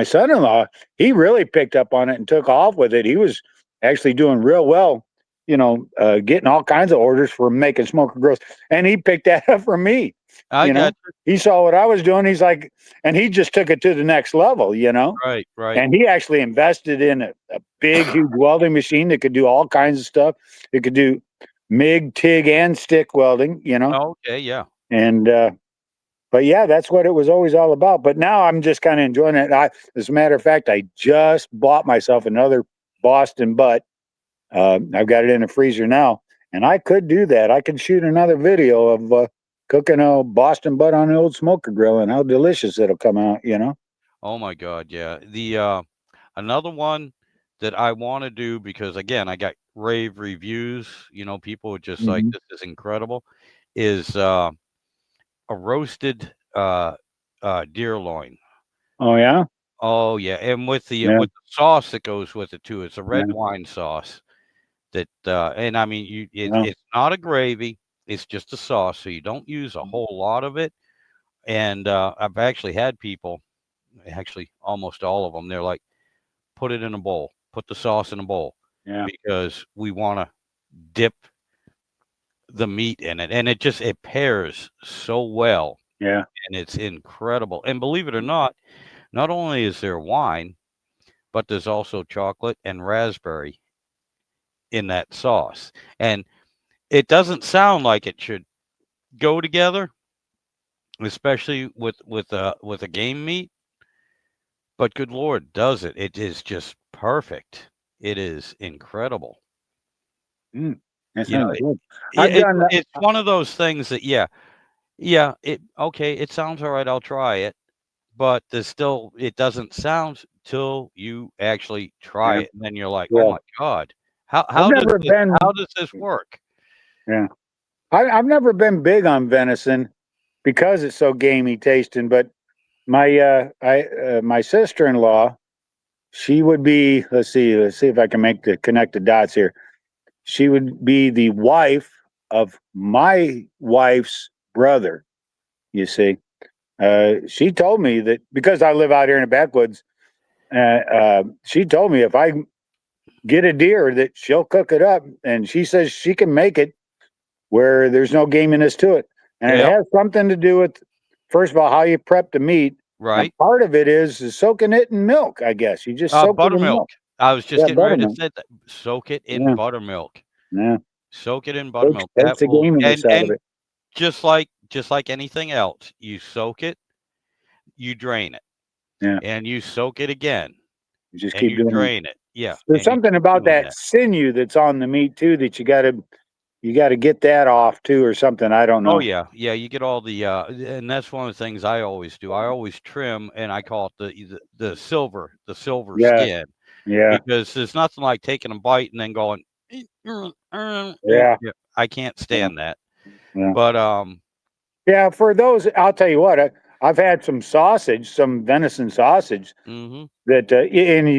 son-in-law, he really picked up on it and took off with it. He was actually doing real well, getting all kinds of orders for making smoker grills, and he picked that up from me. I You know, got you. he saw what I was doing. He's like, and he just took it to the next level. Right, right. And he actually invested in a big, huge welding machine that could do all kinds of stuff. It could do MIG, TIG, and stick welding. Oh, okay, yeah. And but yeah, that's what it was always all about. But now I'm just kind of enjoying it. As a matter of fact, I just bought myself another Boston butt. I've got it in the freezer now, and I could do that. I could shoot another video of cooking a Boston butt on the old smoker grill and how delicious it'll come out. Oh my god, yeah. Another one that I wanna do because, again, I got rave reviews, people are just like, Hmm. "This is incredible," is, a roasted, deer loin. Oh yeah, Oh, yeah, and yeah, with the sauce that goes with it too, it's a red yeah, wine sauce that, and I mean, yeah. it's not a gravy, it's just a sauce, so you don't use a whole lot of it, and, I've actually had people, actually almost all of them, they're like, "Put it in a bowl, put the sauce in a bowl, Yeah, because we wanna dip the meat in it," and it pairs so well, yeah. and it's incredible, and believe it or not only is there wine, but there's also chocolate and raspberry in that sauce, and it doesn't sound like it should go together, especially with a game meat, but good lord, does it. It is just perfect. It is incredible. Mm, that You know, sounds good. yeah, I've done that. it's one of those things that, yeah, it sounds alright, I'll try it, but there's still it doesn't sound till you actually try Yeah, it, and then you're like, "Oh yeah. my god. I've never How been. does this work?" Yeah, I've never been big on venison because it's so gamey tasting. But my sister-in-law, she would be. Let's see if I can connect the dots here. She would be the wife of my wife's brother. You see, she told me that because I live out here in the backwoods. She told me if I get a deer that she'll cook it up, and she says she can make it where there's no gaminess to it. And it Yep. has something to do with, first of all, how you prep the meat. Right. And part of it is soaking it in milk, I guess. You just soak it in Buttermilk. milk. I was just Yeah, getting ready to buttermilk. say that. Soak it in Yeah. buttermilk. Yeah. Soak it in Takes, buttermilk. takes That the will, gaminess out of and it. just like anything else, you soak it, you drain it, Yeah. and you soak it again, You just and keep you doing it. drain it. Yeah. There's And you something keep about doing that sinew that's on the meat too that you gotta get that off too, or something. I don't know. Oh yeah, yeah. You get all the, and that's one of the things I always do. I always trim, and I call it the silver Yeah. skin, Yeah. because there's nothing like taking a bite and then going, Yeah. yeah. I can't stand that. Yeah. But Yeah. For those, I'll tell you what. I've had some sausage, some venison sausage mhm. that, and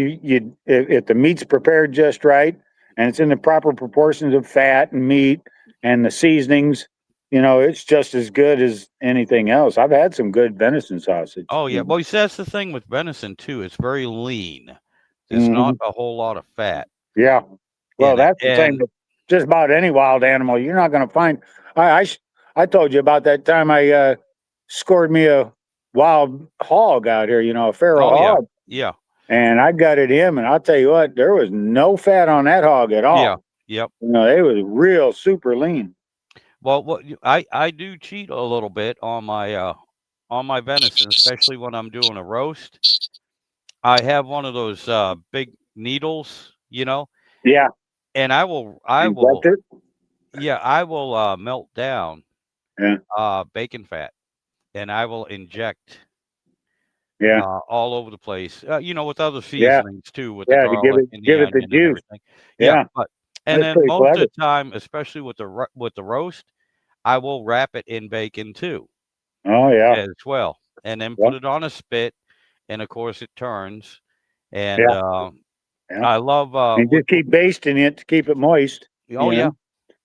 if the meat's prepared just right and it's in the proper proportions of fat and meat and the seasonings, it's just as good as anything else. I've had some good venison sausage. Oh yeah. Well, you see, that's the thing with venison too. It's very lean. There's not Mhm. a whole lot of fat Yeah. Well, in it, that's the same and with just about any wild animal. You're not going to find. I told you about that time I scored me a wild hog out here. A feral oh yeah, hog, yeah, and I gutted him. And I'll tell you what, there was no fat on that hog at yeah, all. yep. It was real super lean. Well, I do cheat a little bit on my venison, especially when I'm doing a roast. I have one of those big needles, Yeah, and I and that's it. I will melt down Yeah, bacon fat, and I will inject yeah, all over the place. With other yeah, seasonings too, with the yeah. To garlic and the give it the onion and juice. everything. Yeah, Yeah, and that's then pretty most clever. of the time, especially with the roast, I will wrap it in bacon too, Oh yeah, as well, and then yeah, put it on a spit, and of course it turns, and yeah, yeah. I love And just keep basting it to keep it moist. oh yeah,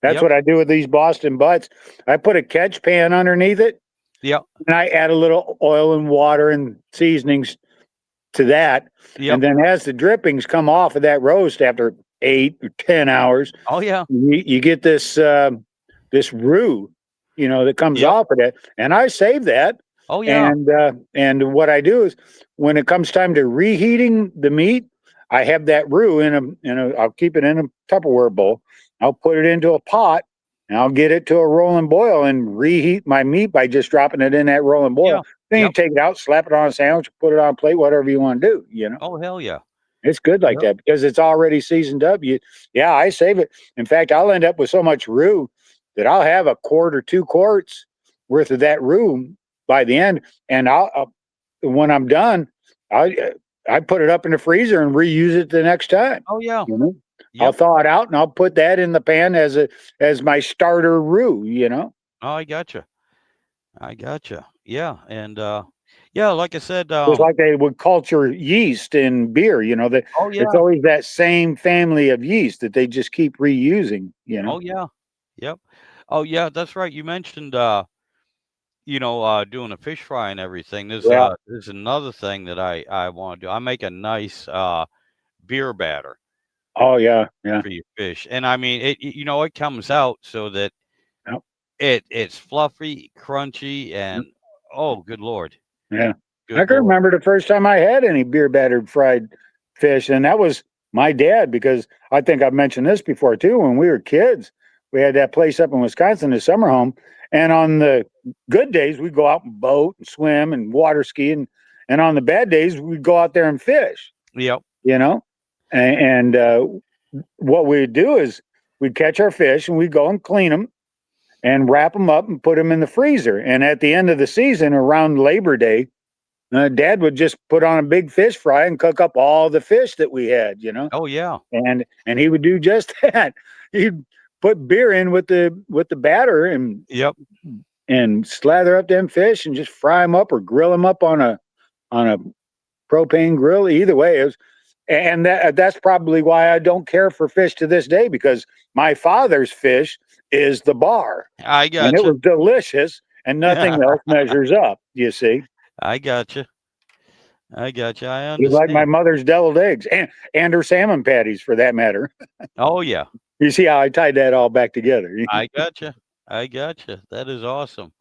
That's yep, what I do with these Boston butts. I put a catch pan underneath it, yep, and I add a little oil and water and seasonings to that. yep, And then as the drippings come off of that roast after 8 or 10 hours, oh yeah, you get this roux, that comes yep, off of that. And I save that. oh yeah, And what I do is when it comes time to reheating the meat, I have that roux I'll keep it in a Tupperware bowl. I'll put it into a pot and I'll get it to a rolling boil and reheat my meat by just dropping it in that rolling yeah, boil. Then you yep, take it out, slap it on a sandwich, put it on a plate, whatever you want to do. oh hell yeah, It's good like yep, that because it's already seasoned up. Yeah, I save it. In fact, I'll end up with so much roux that I'll have a quart or 2 quarts worth of that roux by the end. And when I'm done, I put it up in the freezer and reuse it the next time. oh yeah, I'll yep. thaw it out and I'll put that in the pan as my starter roux. Oh, I gotcha. Yeah, and yeah, like I said, Just like they would culture yeast in beer. oh It's yeah, always that same family of yeast that they just keep reusing. oh yeah, yep, oh yeah, that's right. You mentioned doing a fish fry and everything. Yeah. There's another thing that I want to do. I make a nice beer batter Oh yeah. Yeah. for your fish, and I mean it comes out so that Yep. it's fluffy, crunchy, and oh, good lord, Yeah. I good can lord. remember the first time I had any beer battered fried fish, and that was my dad, because I think I've mentioned this before too. When we were kids, we had that place up in Wisconsin, the summer home, and on the good days we'd go out and boat and swim and water ski, and on the bad days we'd go out there and fish. Yep. You know, and what we'd do is we'd catch our fish and we'd go and clean them and wrap them up and put them in the freezer. And at the end of the season, around Labor Day, Dad would just put on a big fish fry and cook up all the fish that we had. Oh yeah. And he would do just that. He'd put beer in with the batter Yep. and slather up them fish and just fry them up or grill them up on a propane grill. Either way, and that's probably why I don't care for fish to this day, because my father's fish is the bar, I and it gotcha. was delicious, and nothing else measures up. You see. I gotcha. I got you. I Just like my understand. mother's deviled eggs and her salmon patties for that matter. Oh yeah, You see how I tied that all back together. I got you. I got you. That is awesome.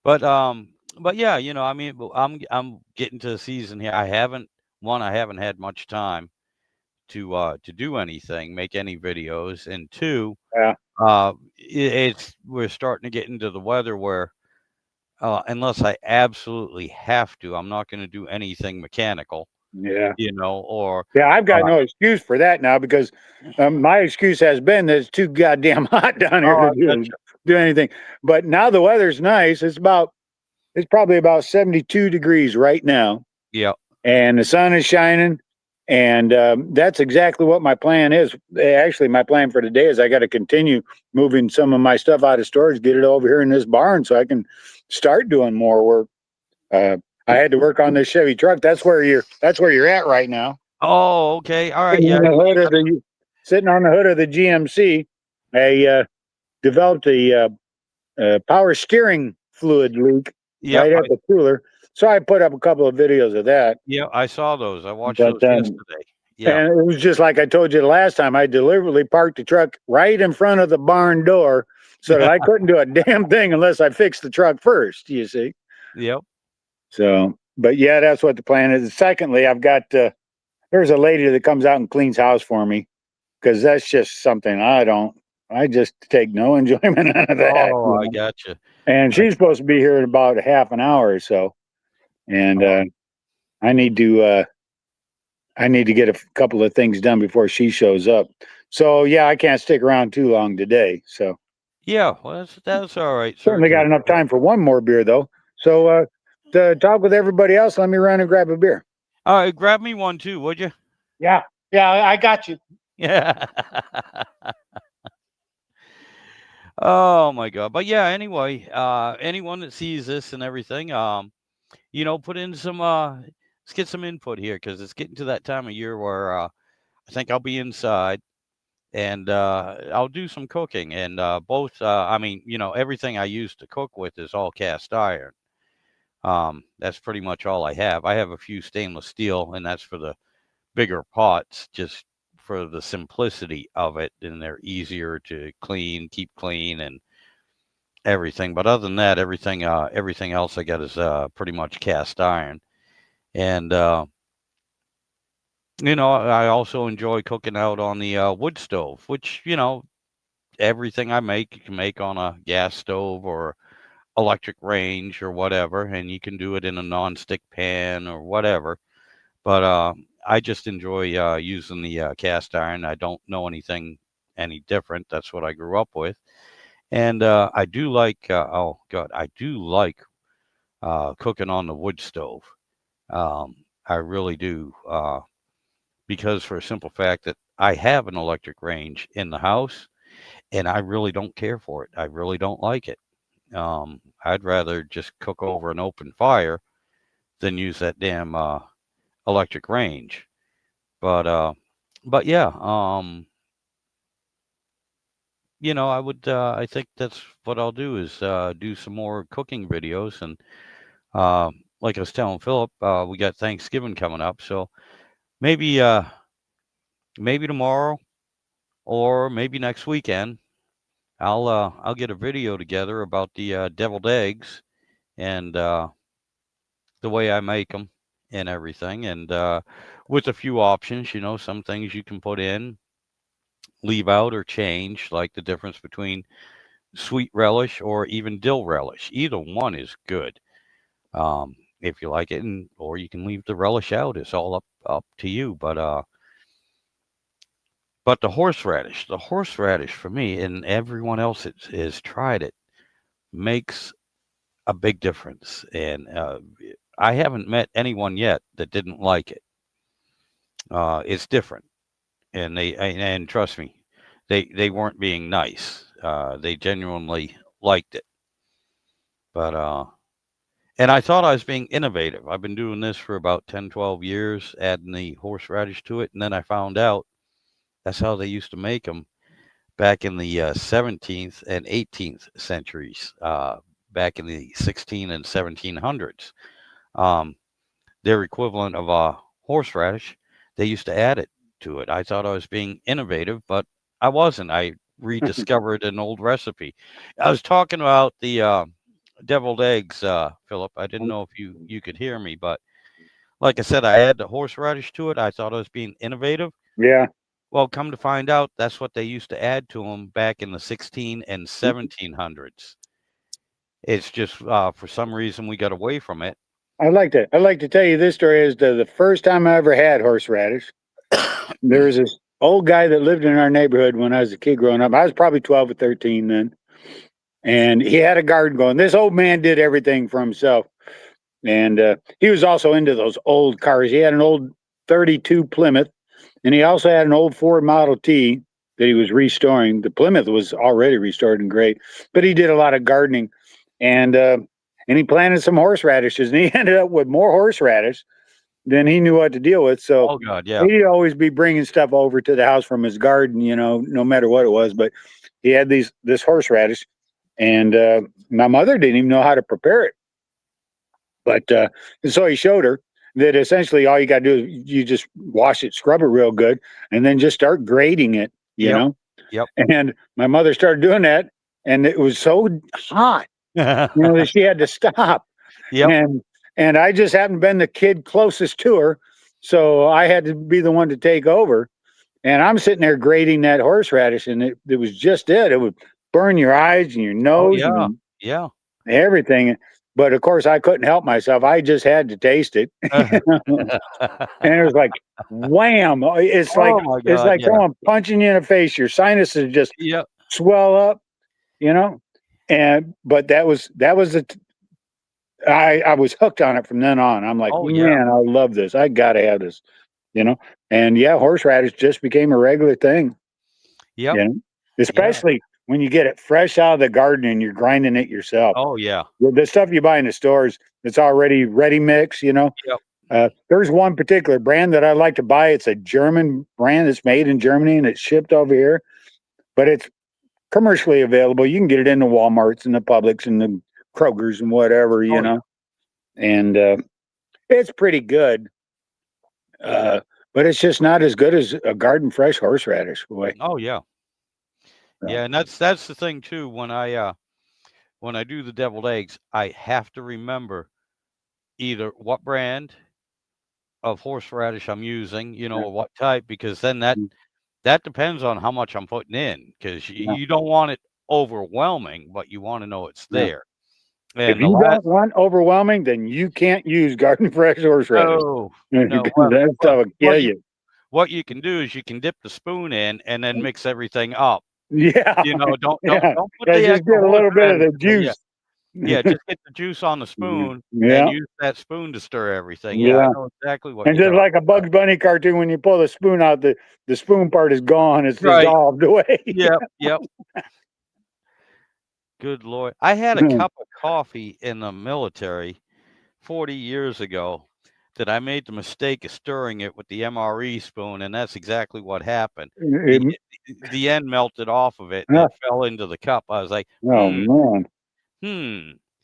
But yeah, I mean, I'm getting to the season here. I haven't had much time to do anything, make any videos, and two, Yeah, it's we're starting to get into the weather where unless I absolutely have to, I'm not going to do anything mechanical, yeah. or Yeah, I've got uh, no excuse for that now because my excuse has been that it's too goddamn hot down here oh, to I got do anything. But now the weather's nice. It's probably about 72 degrees right now, you. Yeah, and the sun is shining. And that's exactly what my plan is. Actually, my plan for today is I got to continue moving some of my stuff out of storage, get it over here in this barn so I can start doing more work. Uh, I had to work on this Chevy truck. That's where you're at right now. oh, okay, all right, Sitting yeah, on the hood of the sitting on the hood of the GMC. I developed a power steering fluid leak yep, right at the cooler, so I put up a couple of videos of that. yeah, I saw those. I watched But those yesterday. Yeah. and it was just like I told you the last time. I deliberately parked the truck right in front of the barn door so that I couldn't do a damn thing unless I fixed the truck first. You see. Yep. So, but yeah, that's what the plan is. Secondly, I've got there's a lady that comes out and cleans house for me because that's just something I just take no enjoyment out of that. Oh, I gotcha. And I she's supposed to be here in about a half an hour or so. And oh, I need to get a couple of things done before she shows up. So yeah, I can't stick around too long today. So yeah, well, that's all right, certainly got certainly. enough time for one more beer though. So to talk with everybody else, let me run and grab a beer. All right, grab me one too, would you? Yeah. Yeah, I got you. Yeah. Oh my God. But yeah, anyway, anyone that sees this and everything, put in some let's get some input here because it's getting to that time of year where I think I'll be inside and I'll do some cooking and both I mean, everything I use to cook with is all cast iron. That's pretty much all I have. I have a few stainless steel and that's for the bigger pots just for the simplicity of it and they're easier to keep clean and everything. But other than that, everything else I got is pretty much cast iron. And I also enjoy cooking out on the wood stove, which everything I make you can make on a gas stove or electric range or whatever, and you can do it in a non-stick pan or whatever. But I just enjoy using the cast iron. I don't know anything any different. That's what I grew up with. And I do like, oh God, I do like cooking on the wood stove. I really do, because for a simple fact that I have an electric range in the house, and I really don't care for it. I really don't like it. I'd rather just cook over an open fire than use that damn electric range. But yeah, I think that's what I'll do is do some more cooking videos and like I was telling Philip, we got Thanksgiving coming up, so maybe maybe tomorrow or maybe next weekend I'll get a video together about the deviled eggs and the way I make them and everything, and with a few options. Some things you can put in, leave out, or change, like the difference between sweet relish or even dill relish. Either one is good. If you like it, or you can leave the relish out. It's all up to you. But the horseradish for me and everyone else that has tried it makes a big difference. And I haven't met anyone yet that didn't like it. It's different, and and trust me, they weren't being nice. They genuinely liked it. But and I thought I was being innovative. I've been doing this for about 10, 12 years, adding the horseradish to it. And then I found out that's how they used to make them back in the 17th and 18th centuries, back in the 16 and 1700s. Um, their equivalent of a horseradish, they used to add it to it. I thought I was being innovative, but I wasn't. I rediscovered an old recipe. I was talking about the deviled eggs, Philip. I didn't know if you could hear me, but like I said, I add the horseradish to it. I thought I was being innovative. Yeah. Well, come to find out, that's what they used to add to them back in the 16 and 1700s. It's just for some reason we got away from it. I'd like to tell you this story is the first time I ever had horseradish. There was this old guy that lived in our neighborhood when I was a kid growing up. I was probably 12 or 13 then. And he had a garden going. This old man did everything for himself. And he was also into those old cars. He had an old 32 Plymouth, and he also had an old Ford Model T that he was restoring. The Plymouth was already restored and great, but he did a lot of gardening. And he planted some horseradishes, and he ended up with more horseradish than he knew what to deal with. So Oh God, yeah. he'd always be bringing stuff over to the house from his garden, no matter what it was. But he had this horseradish, and my mother didn't even know how to prepare it. But so he showed her that essentially all you got to do is you just wash it, scrub it real good, and then just start grating it, you Yep. know? Yep. And my mother started doing that, and it was so hot, that she had to stop. Yep. And I just happened to been the kid closest to her, so I had to be the one to take over. And I'm sitting there grating that horseradish, and it was just it. It would burn your eyes and your Oh nose yeah. and Yeah. everything. But of course, I couldn't help myself. I just had to taste it, and it was like wham! It's like Oh my it's God, like yeah. someone punching you in the face. Your sinuses just Yep. swell up, but that was I was hooked on it from then on. I'm like, Oh yeah. man, I love this. I gotta have this, And yeah, horseradish just became a regular thing, Yep. you know, especially when you get it fresh out of the garden and you're grinding it yourself. Oh yeah. The stuff you buy in the stores, it's already ready mix, Yep. There's one particular brand that I like to buy. It's a German brand that's made in Germany and it's shipped over here, but it's commercially available. You can get it in the Walmarts and the Publix and the Krogers and whatever, Oh, yeah. and it's pretty good. But it's just not as good as a garden fresh horseradish, boy. Oh yeah. So, Yeah, and that's the thing too. When I do the deviled eggs, I have to remember either what brand of horseradish I'm using, or what type, because then that depends on how much I'm putting in, because yeah, you don't want it overwhelming, but you want to know it's yeah. there. If And the you last don't want overwhelming, then you can't use garden fresh horseradish. no, no, Because that stuff will kill you. what you can do is you can dip the spoon in and then mix everything up. Yeah. Don't Yeah. don't put Yeah, the just extra get a little bit of the horseradish in there. juice. Yeah, just get the juice on the spoon Yeah. and use that spoon to stir everything. Yeah, I Yeah. know exactly what And you're just talking like a Bugs Bunny cartoon, when you pull the spoon out, the spoon part is gone. It's Right. dissolved away. Yep. Good Lord. I had a cup of coffee in the military 40 years ago that I made the mistake of stirring it with the MRE spoon, and that's exactly what happened. The end melted off of it and Yeah. it fell into the cup. I was like, Oh man.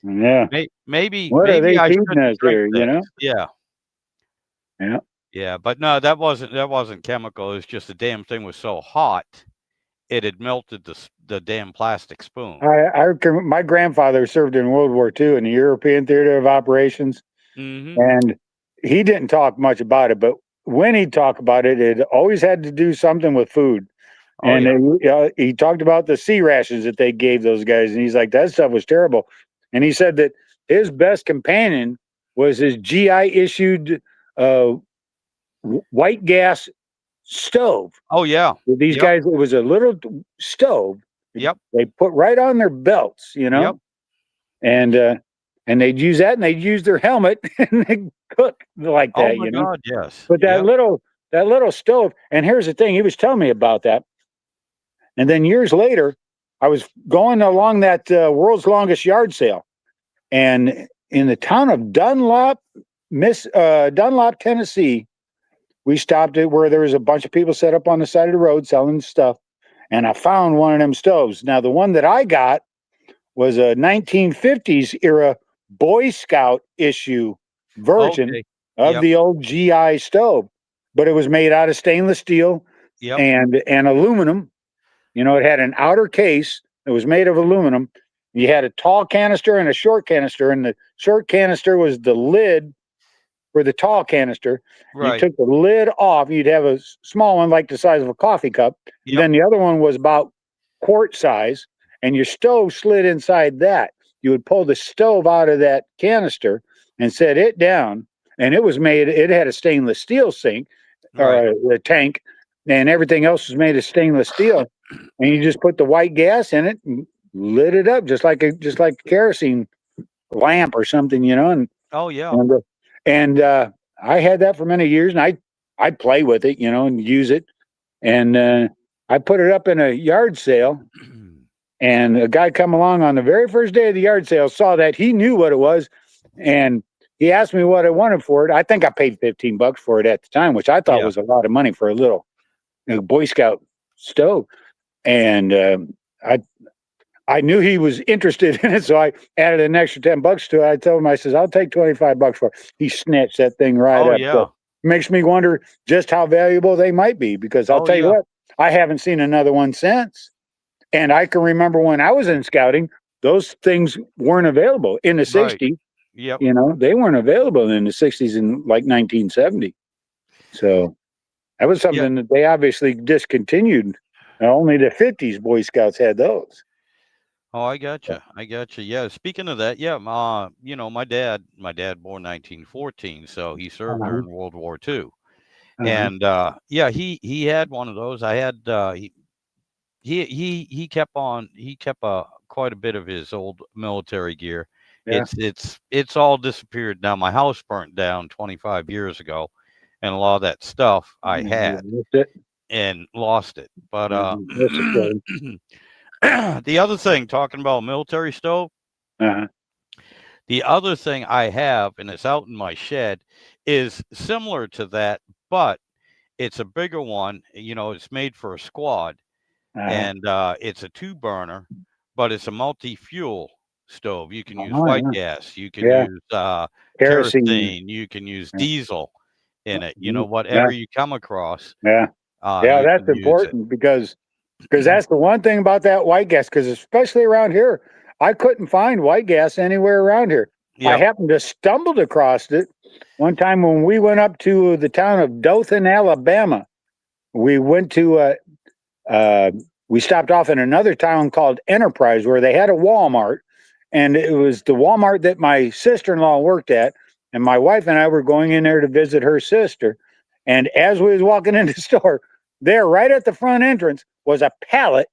Yeah. maybe What are they I feeding shouldn't us drink here, this. Yeah. Yeah. Yeah, but no, that wasn't chemical. It was just the damn thing was so hot, it had melted the damn plastic spoon. My grandfather served in World War II in the European Theater of Operations, and he didn't talk much about it, but when he talked about it, it always had to do something with food. Oh, And yeah. he talked about the sea rations that they gave those guys, and he's like, that stuff was terrible. And he said that his best companion was his GI issued white gas stove. Oh yeah. These Yep. guys, it was a little stove. Yep. They put right on their belts, Yep. and they'd use that, and they'd use their helmet, and they'd cook like Oh that, my God, yes. But that Yep. little stove, and here's the thing, he was telling me about that. And then years later, I was going along that world's longest yard sale, and in the town of Dunlop, Tennessee, we stopped it where there was a bunch of people set up on the side of the road selling stuff, and I found one of them stoves. Now, the one that I got was a 1950s era Boy Scout issue version Okay. of Yep. the old GI stove, but it was made out of stainless steel Yep. and aluminum. You know, it had an outer case that was made of aluminum. You had a tall canister and a short canister, and the short canister was the lid for the tall canister. You Right. took the lid off, you'd have a small one like the size of a coffee cup. And Yep. then the other one was about quart size, and your stove slid inside that. You would pull the stove out of that canister and set it down. And it was made, it had a stainless steel sink Right. or a tank, and everything else was made of stainless steel. And you just put the white gas in it and lit it up just like a kerosene lamp or something, you know, Oh yeah. and I had that for many years, and I play with it, you know, and use it. And I put it up in a yard sale, and a guy come along on the very first day of the yard sale, saw that, he knew what it was, and he asked me what I wanted for it. I think I paid $15 for it at the time, which I thought Yeah. was a lot of money for a little Boy Scout stove. And I knew he was interested in it, so I added an extra $10 to it. I told him, I says, I'll take $25 for it. He snatched that thing right Oh up. yeah. So makes me wonder just how valuable they might be, because I'll Oh tell you yeah. what, I haven't seen another one since. And I can remember when I was in scouting, those things weren't available in the Right. 60s. Yep. You know, they weren't available in the 60s in like 1970. So that was Yeah. something that they obviously discontinued. Only the 50s Boy Scouts had those. Oh, I gotcha. I gotcha. Yeah. Speaking of that, yeah, my dad born 1914, so he served Uh-huh, during World War II. uh-huh, And yeah, he had one of those. I had he kept on he kept quite a bit of his old military gear. yeah. It's all disappeared now. My house burnt down 25 years ago, and a lot of that stuff I had That's it. and lost it. But That's a shame. the other thing, talking about military stove, Uh-huh. the other thing I have, and it's out in my shed, is similar to that, but it's a bigger one. You know, it's made for a squad, Uh-huh. and it's a two burner, but it's a multi-fuel stove. You can use Oh, white yeah. gas, you can Yeah. use Kerosene. kerosene, you can use Yeah. diesel in it. You know, Mhm. Yeah. whatever you come across, Yeah. Yeah. you That's can use it. important because that's the one thing about that white gas. Because especially around here, I couldn't find white gas anywhere around here. I Yep. happened to stumbled across it one time when we went up to the town of Dothan, Alabama. We went to uh, we stopped off in another town called Enterprise where they had a Walmart, and it was the Walmart that my sister-in-law worked at, and my wife and I were going in there to visit her sister. And as we was walking in the store, there right at the front entrance was a pallet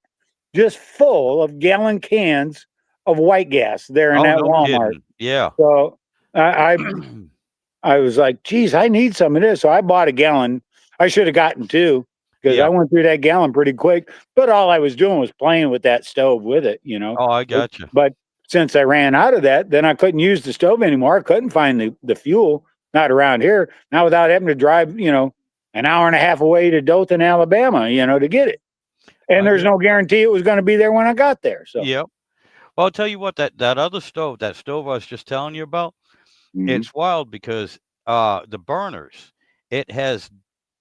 just full of gallon cans of white gas there in Oh, that no Walmart. kidding. Yeah. So I was like, geez, I need some of this. So I bought a gallon. I should have gotten two because I Yeah. went through that gallon pretty quick. But all I was doing was playing with that stove with it, you know. Oh, I gotcha. But since I ran out of that, then I couldn't use the stove anymore. I couldn't find the fuel, not around here. Now without having to drive, you know, an hour and a half away to Dothan, Alabama, you know, to get it. And I there's get. no guarantee it was going to be there when I got there. So, Yep. Well, I'll tell you what, that other stove, that stove I was just telling you about, mhm. it's wild because the burners, it has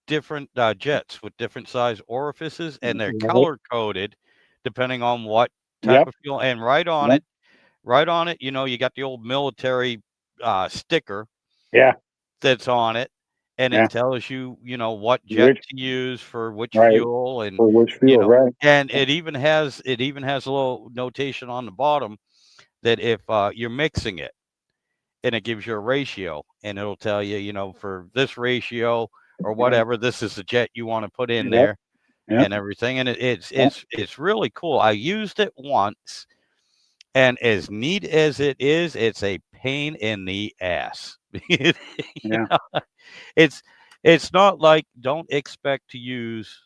different jets with different size orifices, and they're Right. color coded depending on what type Yep. of fuel. And Yep. right on it, you know, you got the old military sticker Yeah. that's on it, and Yeah. it tells you, you know, what jet Rich. to use for which Right. fuel, and For which you fuel, know, right? and it even has a little notation on the bottom that if you're mixing it, and it gives you a ratio, and it'll tell you, you know, for this ratio or Yeah. whatever, this is the jet you want to put in Yep. there Yep. and everything. And it's Yep. it's it's really cool. I used it once, and as neat as it is, it's a pain in the ass. You Yeah. know, it's it's not like, don't expect to use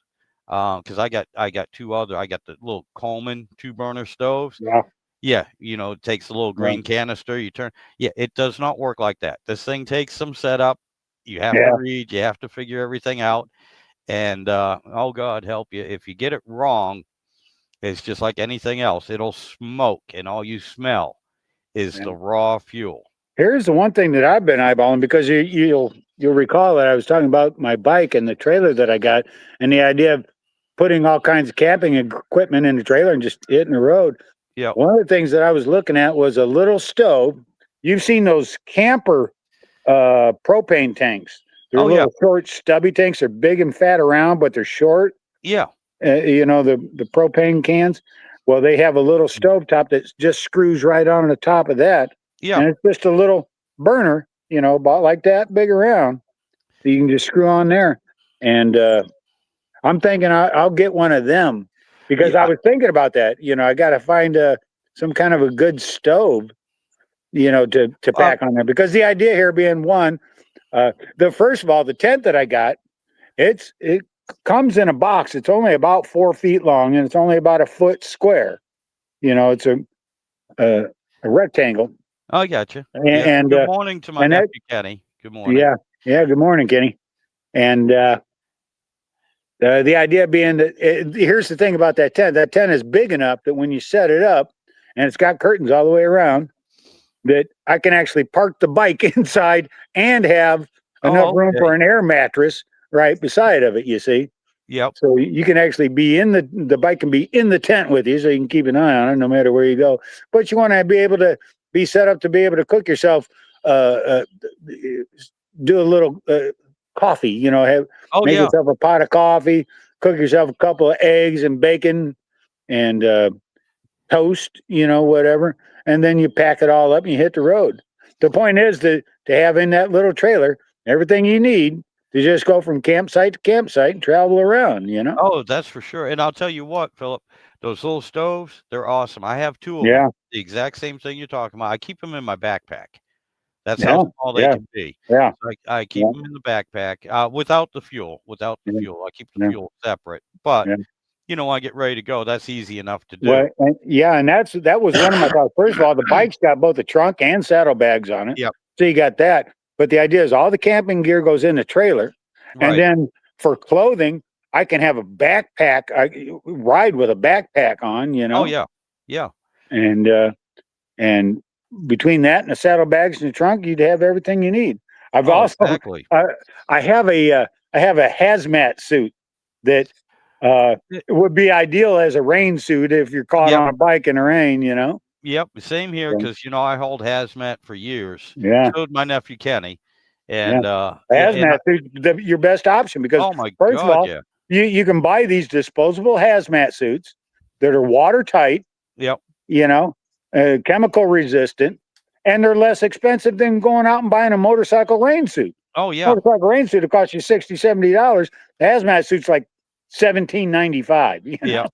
because I got the little Coleman two burner stoves. Yeah. Yeah, you know, it takes a little Yeah. green canister, you turn. Yeah, it does not work like that. This thing takes some setup. You have to Yeah. read, you have to figure everything out. And oh God help you. If you get it wrong, it's just like anything else. It'll smoke, and all you smell is Yeah. the raw fuel. Here's the one thing that I've been eyeballing, because you'll recall that I was talking about my bike and the trailer that I got, and the idea of putting all kinds of camping equipment in the trailer and just hitting the road. Yeah. One of the things that I was looking at was a little stove. You've seen those camper propane tanks. They're Oh, yeah. little short, stubby tanks. They're big and fat around, but they're short. Yeah. You know, the propane cans. Well, they have a little stove top that just screws right on the top of that. Yeah. And it's just a little burner, you know, about like that big around. So you can just screw on there. And I'm thinking I'll get one of them, because Yeah. I was thinking about that. You know, I got to find some kind of a good stove, you know, to pack on there. Because the idea here being one, first of all, the tent that I got, it comes in a box. It's only about 4 feet long, and it's only about a foot square. You know, it's a rectangle. I got you. And Good morning to my and that- nephew Kenny. Good morning. yeah. Good morning, Kenny. And the idea being that here's the thing about that tent. That tent is big enough that when you set it up, and it's got curtains all the way around, that I can actually park the bike inside and have enough room for an air mattress right beside of it. You see. Yep. So you can actually be in the bike can be in the tent with you, so you can keep an eye on it no matter where you go. But you want to be able to be set up to be able to cook yourself, do a little coffee, you know, make yourself a pot of coffee, cook yourself a couple of eggs and bacon and toast, you know, whatever. And then you pack it all up and you hit the road. The point is to have in that little trailer everything you need to just go from campsite to campsite and travel around, you know? Oh, that's for sure. And I'll tell you what, Philip, those little stoves, they're awesome. I have 2 of Yeah. them. The exact same thing you're talking about. I keep them in my backpack. That's Yeah. how small they Yeah. can be. Yeah. I keep them in the backpack, without the fuel. Without the Yeah. fuel. I keep the Yeah. fuel separate. But, Yeah. you know, when I get ready to go, that's easy enough to do. Well, and that was one of my thoughts. First of all, the bike's got both a trunk and saddlebags on it. Yep. So you got that. But the idea is all the camping gear goes in the trailer. Right. And then for clothing, I can have a backpack. I ride with a backpack on, you know? Oh, yeah. Yeah. And between that and the saddlebags and the trunk, you'd have everything you need. I've also Exactly. I have a hazmat suit that would be ideal as a rain suit if you're caught on a bike in the rain, you know? Yep. Same here, Yeah. because, you know, I hold hazmat for years. Yeah. So did my nephew Kenny. And Hazmat suit, your best option, because oh my first of God, all, yeah. you can buy these disposable hazmat suits that are watertight, Yep. you know, chemical resistant, and they're less expensive than going out and buying a motorcycle rain suit. Oh, yeah. Motorcycle rain suit will cost you $60, $70. The hazmat suit's like $17.95. You know? Yeah.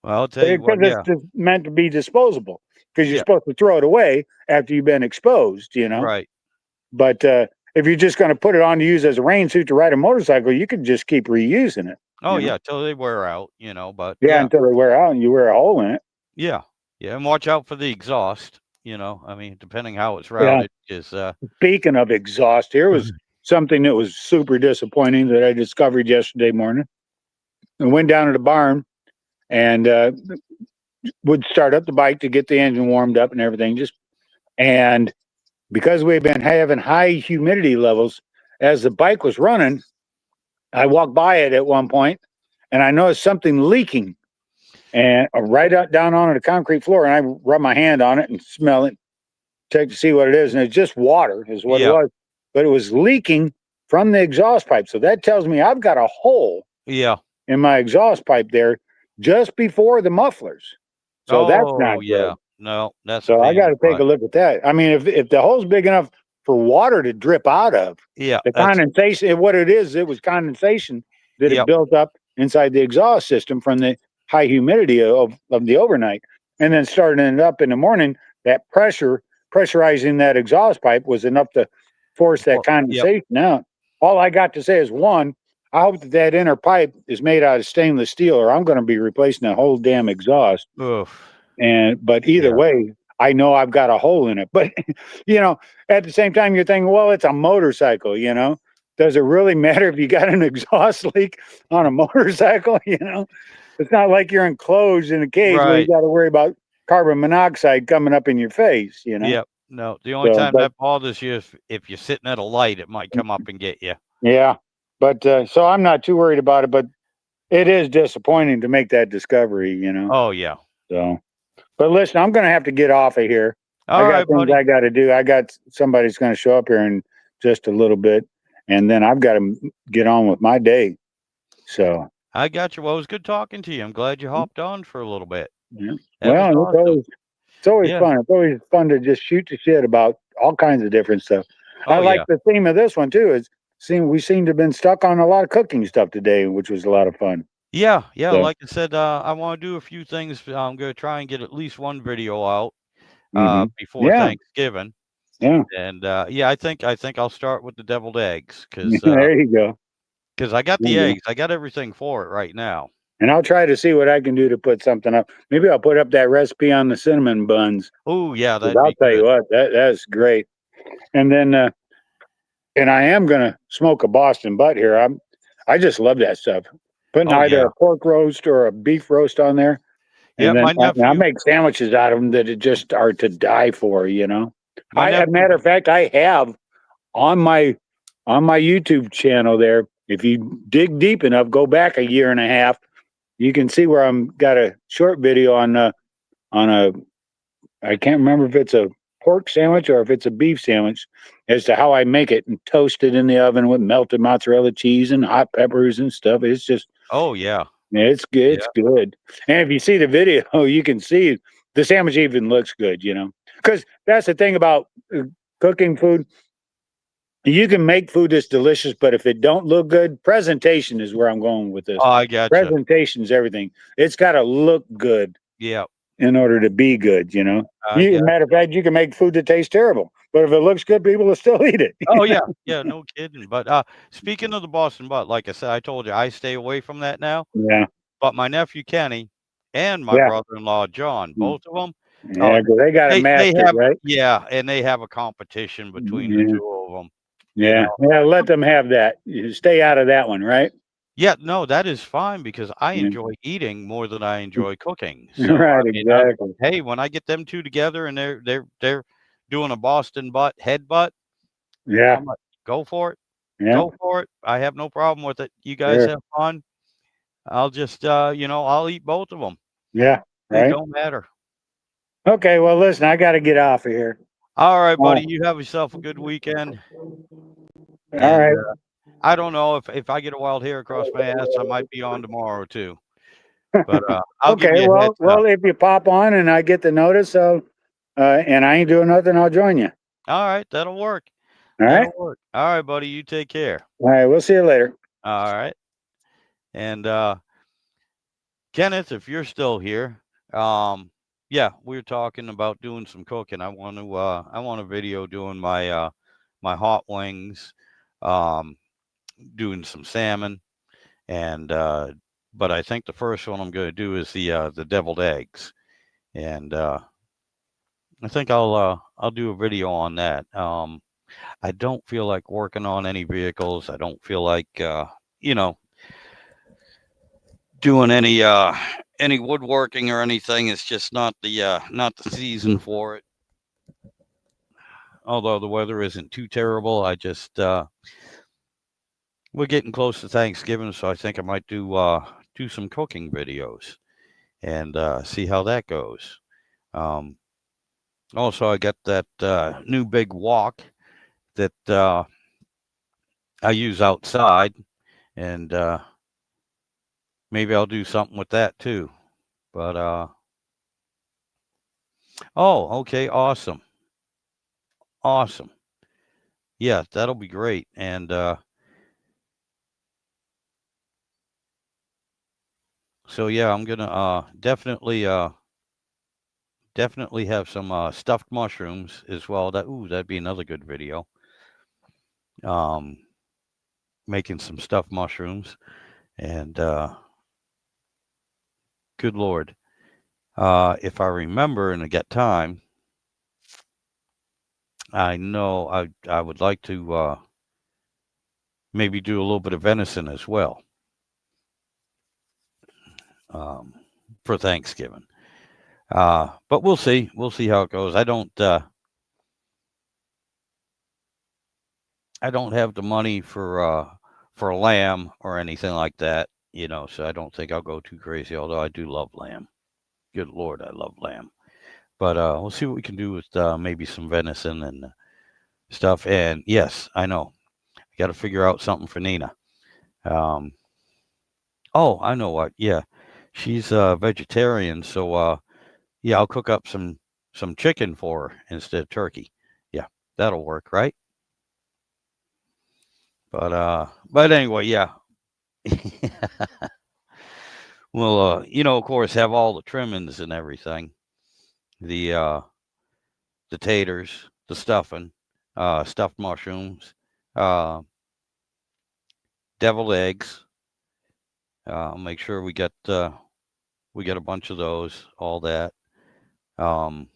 Well, I'll tell you what, Because it's just meant to be disposable, because you're Yeah. supposed to throw it away after you've been exposed, you know? Right. But if you're just going to put it on to use as a rain suit to ride a motorcycle, you could just keep reusing it. Oh, you know? yeah, till they wear out, you know, but Yeah, until they wear out and you wear a hole in it. Yeah. Yeah, and watch out for the exhaust, you know, I mean, depending how it's routed is, Speaking of exhaust, here was something that was super disappointing that I discovered yesterday morning. I went down to the barn and would start up the bike to get the engine warmed up and everything. And because we've been having high humidity levels, as the bike was running, I walked by it at one point and I noticed something leaking, and right down onto the concrete floor. And I rub my hand on it and smell it, check to see what it is. And it's just water is what it was, but it was leaking from the exhaust pipe. So that tells me I've got a hole in my exhaust pipe there just before the mufflers. So that's not good. No, that's So I got to take a look at that. I mean, if the hole's big enough for water to drip out of, the condensation, what it is, it was condensation that it built up inside the exhaust system from the high humidity of the overnight. And then starting it up in the morning, that pressurizing that exhaust pipe was enough to force that condensation out. All I got to say is, one, I hope that inner pipe is made out of stainless steel, or I'm going to be replacing the whole damn exhaust. But either way, I know I've got a hole in it. But, you know, at the same time, you're thinking, well, it's a motorcycle, you know? Does it really matter if you got an exhaust leak on a motorcycle? You know, it's not like you're enclosed in a cage where you got to worry about carbon monoxide coming up in your face, you know? No, the only So, time but that bothers you is if you're sitting at a light, it might come up and get you. yeah, but so I'm not too worried about it. But it is disappointing to make that discovery, you know. Oh yeah. So, but listen, I'm going to have to get off of here. I All got right, things buddy. I got to do. I got somebody's going to show up here in just a little bit, and then I've got to get on with my day. So, I got you. Well, it was good talking to you. I'm glad you hopped on for a little bit. yeah. That was Well, awesome. it's always Yeah. fun. It's always fun to just shoot the shit about all kinds of different stuff. I Oh like yeah. the theme of this one too. We seem to have been stuck on a lot of cooking stuff today, which was a lot of fun. Yeah. Yeah. So, Like I said, I want to do a few things. I'm going to try and get at least one video out hmm before yeah, Thanksgiving. yeah. And yeah, I think I'll start with the deviled eggs There you go. I got There the you go. eggs. I got everything for it right now. And I'll try to see what I can do to put something up. Maybe I'll put up that recipe on the cinnamon buns. Oh yeah, 'Cause that'd I'll be tell you good. what, that's great. And then, and I am gonna smoke a Boston butt here. I just love that stuff. Putting Oh either yeah. a pork roast or a beef roast on there, Yeah, and then my I nephew. make sandwiches out of them that it just are to die for. You know, My as a nephew. matter of fact, I have on my YouTube channel there. If you dig deep enough, go back a year and a half, you can see where I'm got a short video on a I can't remember if it's a pork sandwich or if it's a beef sandwich as to how I make it and toast it in the oven with melted mozzarella cheese and hot peppers and stuff. It's just Oh yeah. yeah, it's good. Yeah. It's good. And if you see the video, you can see the sandwich even looks good, you know. Because that's the thing about cooking food. You can make food that's delicious, but if it don't look good, presentation is where I'm going with this. Oh, I gotcha. Presentation is everything. It's got to look good Yeah, in order to be good, you know. I got. Matter of fact, you can make food that tastes terrible, but if it looks good, people will still eat it. Oh yeah, yeah, no kidding. But speaking of the Boston butt, like I said, I told you I stay away from that now. Yeah, But my nephew Kenny and my yeah, brother-in-law John, both of them, oh, yeah. Because they got it they mastered, have right? yeah, and they have a competition between the Yeah, two of them. You yeah, know. yeah. Let them have that. You stay out of that one, right? Yeah, no, that is fine because I Yeah. enjoy eating more than I enjoy cooking. So I Right, mean, exactly. hey, when I get them two together and they're doing a Boston butt head butt, Yeah, I'm like, go for it. yeah, Go for it. I have no problem with it. You guys sure. have fun. I'll just, I'll eat both of them. Yeah, It right. don't matter. Okay, well, listen, I got to get off of here. All right, Uh, buddy. You have yourself a good weekend. all And right. I don't know if I get a wild hair across my ass, I might be on tomorrow too. But I'll give Okay, you a heads up. if you pop on and I get the notice, so and I ain't doing nothing, I'll join you. All right, that'll work. All right. That'll work. All right, buddy. You take care. All right. We'll see you later. All right. And Kenneth, if you're still here, yeah, we were talking about doing some cooking. I want a video doing my my hot wings, um, doing some salmon, and but I think the first one I'm going to do is the deviled eggs, and I think I'll do a video on that. I don't feel like working on any vehicles. I don't feel like you know doing any woodworking or anything. It's just not the season for it. Although the weather isn't too terrible, I just we're getting close to Thanksgiving, so I think I might do some cooking videos and see how that goes. Um, Also, I got that new big wok that I use outside, and maybe I'll do something with that too. But oh, okay, awesome, awesome. Yeah, that'll be great. And so yeah, I'm gonna definitely have some stuffed mushrooms as well. That'd be another good video. Um, Making some stuffed mushrooms and good Lord, if I remember and I get time, I know I would like to maybe do a little bit of venison as well um, for Thanksgiving. But we'll see. We'll see how it goes. I don't. I don't have the money for lamb or anything like that, so I don't think I'll go too crazy, although I do love lamb. Good Lord, I love lamb. But we'll see what we can do with maybe some venison and stuff. And yes, I know. I got to figure out something for Nina. Um, oh, I know what. Yeah, she's vegetarian, so yeah, I'll cook up some chicken for her instead of turkey. Yeah, that'll work, right? But anyway, yeah. We'll of course, have all the trimmings and everything. The taters, the stuffing, stuffed mushrooms, uh, deviled eggs. I'll make sure we get a bunch of those, all that. Um,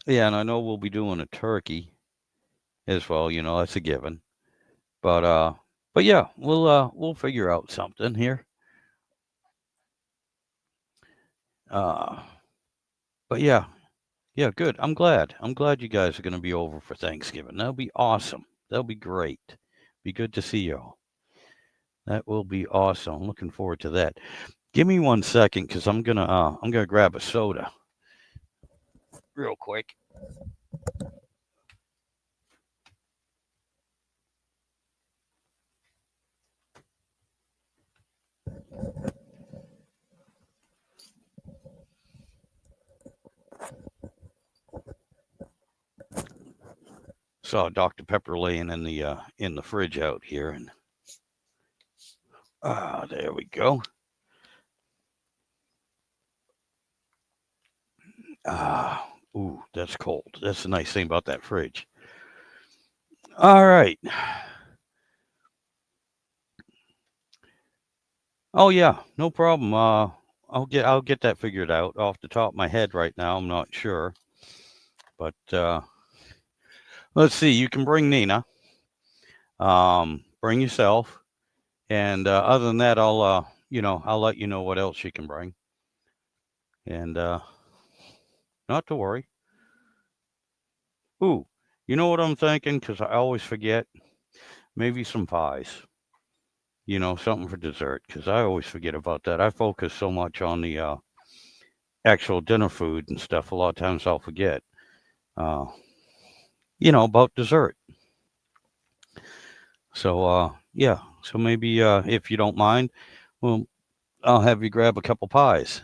yeah, and I know we'll be doing a turkey as well. That's a given. But but yeah, we'll figure out something here. Uh, but yeah, yeah, good. I'm glad. I'm glad you guys are going to be over for Thanksgiving. That'll be awesome. That'll be great. Be good to see y'all. That will be awesome. I'm looking forward to that. Give me 1 second, because I'm gonna grab a soda real quick. Saw Dr. Pepper laying in the fridge out here, and there we go. Ah, ooh, that's cold. That's the nice thing about that fridge. All right. Oh yeah, no problem. I'll get that figured out off the top of my head right now. I'm not sure, but let's see. You can bring Nina. Bring yourself, and other than that, I'll let you know what else you can bring, and not to worry. Ooh, you know what I'm thinking? Because I always forget. Maybe some pies. Something for dessert. Because I always forget about that. I focus so much on the actual dinner food and stuff. A lot of times I'll forget. Uh, about dessert. So yeah. So maybe if you don't mind, well, I'll have you grab a couple pies.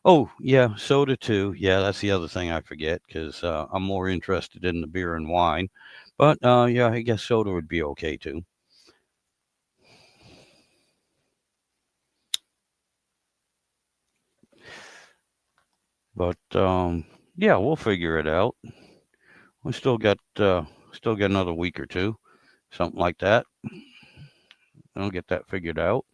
Oh yeah, soda too. Yeah, that's the other thing I forget, because I'm more interested in the beer and wine. But yeah, I guess soda would be okay too. But yeah, we'll figure it out. We still got another week or two, something like that. I'll get that figured out.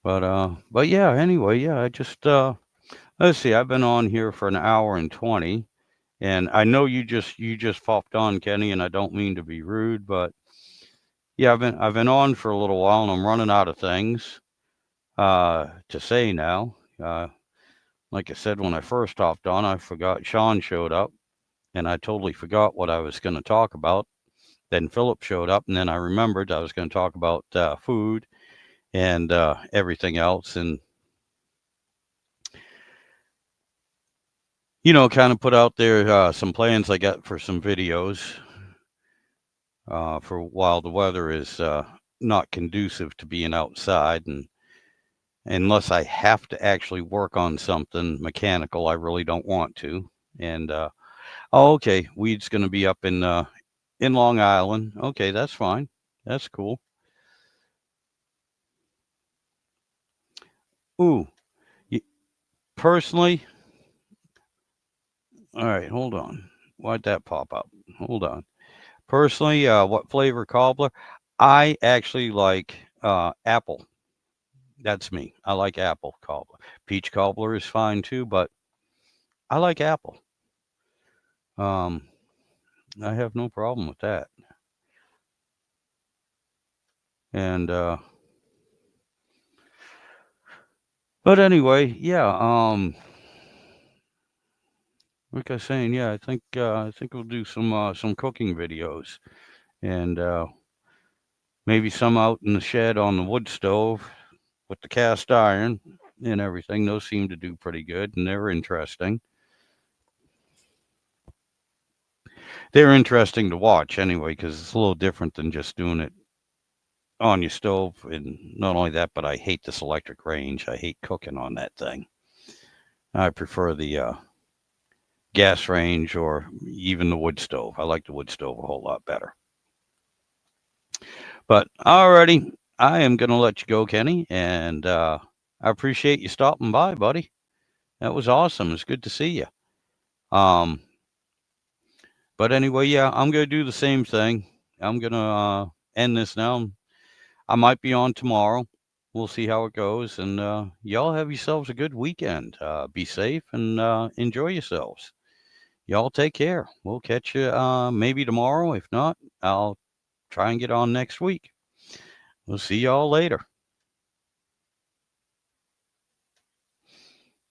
But yeah. Anyway, yeah. I just let's see. I've been on here for an hour and 20, and I know you just popped on, Kenny, and I don't mean to be rude, but yeah, I've been on for a little while, and I'm running out of things to say now. Like I said, when I first hopped on, I forgot Sean showed up, and I totally forgot what I was going to talk about. Then Philip showed up, and then I remembered I was going to talk about food and everything else, and kind of put out there some plans I got for some videos for while the weather is not conducive to being outside, and unless I have to actually work on something mechanical, I really don't want to. And oh, okay, weed's going to be up in Long Island. Okay, that's fine. That's cool. Ooh, y- personally, all right, hold on. Why'd that pop up? Hold on. Personally, what flavor cobbler? I actually like apple. That's me. I like apple cobbler. Peach cobbler is fine too, but I like apple. Um, I have no problem with that. And But anyway, yeah, like I was saying, yeah, I think we'll do some cooking videos, and maybe some out in the shed on the wood stove with the cast iron and everything. Those seem to do pretty good, and they're interesting. They're interesting to watch anyway, because it's a little different than just doing it on your stove. And not only that, but I hate this electric range. I hate cooking on that thing. I prefer the gas range or even the wood stove. I like the wood stove a whole lot better. But alrighty, I am going to let you go, Kenny, and I appreciate you stopping by, buddy. That was awesome. It's good to see you. Um, but anyway, yeah, I'm going to do the same thing. I'm going to end this now. I might be on tomorrow. We'll see how it goes. And y'all have yourselves a good weekend. Be safe and enjoy yourselves. Y'all take care. We'll catch you maybe tomorrow. If not, I'll try and get on next week. We'll see y'all later.